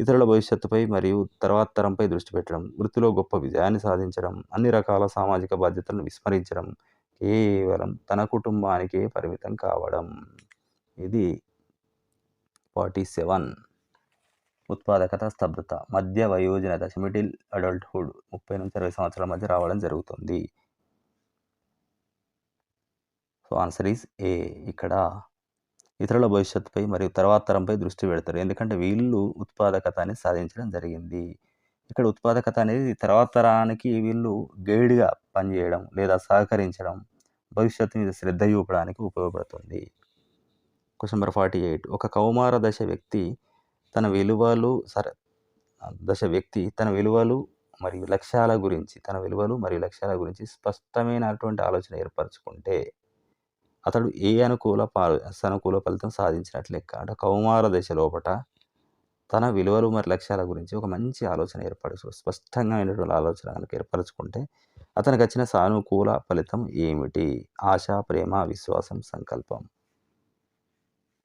ఇతరుల భవిష్యత్తుపై మరియు తర్వాత తరంపై దృష్టి పెట్టడం, వృత్తిలో గొప్ప విజయాన్ని సాధించడం, అన్ని రకాల సామాజిక బాధ్యతలను విస్మరించడం, కేవలం తన కుటుంబానికే పరిమితం కావడం. ఇది 47. ఉత్పాదకత, స్తబ్దత మధ్య వయోజన దశ, మిడిల్ అడల్ట్హుడ్ 30 నుంచి 60 సంవత్సరాల మధ్య రావడం జరుగుతుంది. So answer is a. ఇక్కడ ఇతరుల భవిష్యత్తుపై మరియు తర్వాత తరంపై దృష్టి పెడతారు, ఎందుకంటే వీళ్ళు ఉత్పాదకతని సాధించడం జరిగింది. ఇక్కడ ఉత్పాదకత అనేది తర్వాత తరానికి వీళ్ళు గైడ్గా పనిచేయడం లేదా సహకరించడం, భవిష్యత్తు మీద శ్రద్ధ చూపడానికి ఉపయోగపడుతుంది. Question number 48. ఒక కౌమార దశ వ్యక్తి తన విలువలు మరియు లక్ష్యాల గురించి స్పష్టమైనటువంటి ఆలోచన ఏర్పరచుకుంటే అతడు ఏ సానుకూల ఫలితం సాధించినట్లు లెక్క. అంటే కౌమార దశ లోపట తన విలువలు మరియు లక్ష్యాల గురించి ఒక మంచి ఆలోచన స్పష్టంగా అయినటువంటి ఆలోచన కనుక ఏర్పరచుకుంటే అతనికి వచ్చిన సానుకూల ఫలితం ఏమిటి? ఆశ, ప్రేమ, విశ్వాసం, సంకల్పం.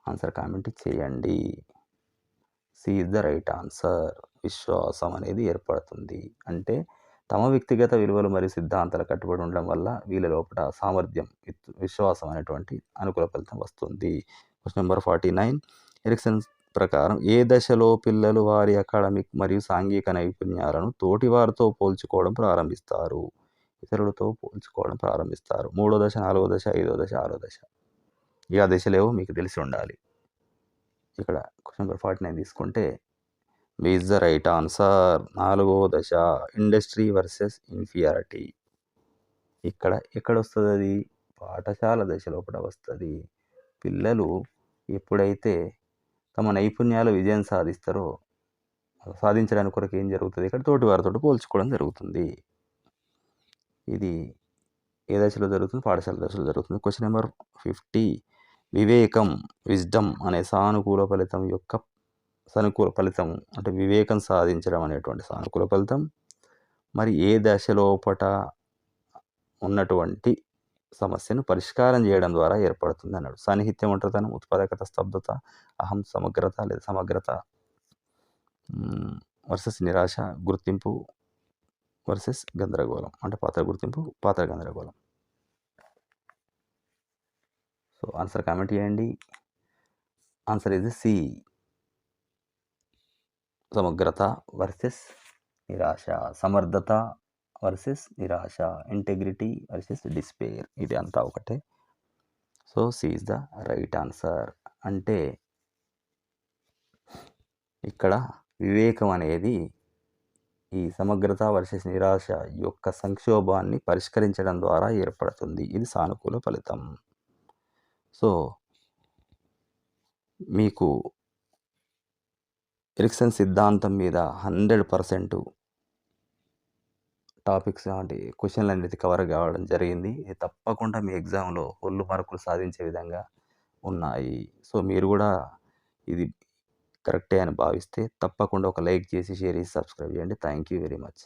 ఆన్సర్ కామెంట్ చేయండి. C is the right answer. విశ్వాసం అనేది ఏర్పడుతుంది. అంటే తమ వ్యక్తిగత విలువలు మరియు సిద్ధాంతాలు కట్టుబడి ఉండడం వల్ల వీళ్ళ లోపల సామర్థ్యం, విశ్వాసం అనేటువంటి అనుకూల ఫలితం వస్తుంది. Question number 49. ఎరిక్సన్ ప్రకారం ఏ దశలో పిల్లలు వారి అకాడమిక్ మరియు సాంఘిక నైపుణ్యాలను తోటివారితో పోల్చుకోవడం ప్రారంభిస్తారు? ఇతరులతో పోల్చుకోవడం ప్రారంభిస్తారు. 3వ దశ, 4వ దశ, 5వ దశ, 6వ దశ. ఇక ఆ దశలేవో మీకు తెలిసి ఉండాలి. ఇక్కడ క్వశ్చన్ నెంబర్ 49 తీసుకుంటే B is the right answer. 4వ దశ ఇండస్ట్రీ వర్సెస్ ఇన్ఫీరియారిటీ. ఎక్కడ వస్తుంది అది? పాఠశాల దశ లోపల వస్తుంది. పిల్లలు ఎప్పుడైతే తమ నైపుణ్యాలు విజయం సాధించడానికి కొరకు ఏం జరుగుతుంది? ఇక్కడ తోటి వారితో పోల్చుకోవడం జరుగుతుంది. ఇది ఏ దశలో జరుగుతుంది? పాఠశాల దశలో జరుగుతుంది. Question number 50. వివేకం, విజ్డమ్ అనే సానుకూల ఫలితం అంటే వివేకం సాధించడం అనేటువంటి సానుకూల ఫలితం మరి ఏ దశ లోపట ఉన్నటువంటి సమస్యను పరిష్కారం చేయడం ద్వారా ఏర్పడుతుంది అన్నాడు. సాన్నిహిత్యం, ఒంటరితనం, ఉత్పాదకత, స్తబ్దత, అహం, సమగ్రత లేదా సమగ్రత వర్సెస్ నిరాశ, గుర్తింపు వర్సెస్ గందరగోళం. అంటే పాత్ర గుర్తింపు, పాత్ర గందరగోళం. సో ఆన్సర్ కామెంట్ చేయండి. ఆన్సర్ ఇది సి. సమగ్రత వర్సెస్ నిరాశ, సమర్థత వర్సెస్ నిరాశ, ఇంటెగ్రిటీ వర్సెస్ డిస్పేర్. ఇది అంతా ఒకటే. So C is the right answer. అంటే ఇక్కడ వివేకం అనేది ఈ సమగ్రత వర్సెస్ నిరాశ యొక్క సంక్షోభాన్ని పరిష్కరించడం ద్వారా ఏర్పడుతుంది. ఇది సానుకూల ఫలితం. సో మీకు ఎరిక్సన్ సిద్ధాంతం మీద 100% టాపిక్స్ అంటే క్వశ్చన్లు అనేది కవర్ కావడం జరిగింది. ఇది తప్పకుండా మీ ఎగ్జామ్లో ఫుల్ మార్కులు సాధించే విధంగా ఉన్నాయి. సో మీరు కూడా ఇది కరెక్టే అని భావిస్తే తప్పకుండా ఒక లైక్ చేసి, షేర్ చేసి, సబ్స్క్రైబ్ చేయండి. Thank you very much.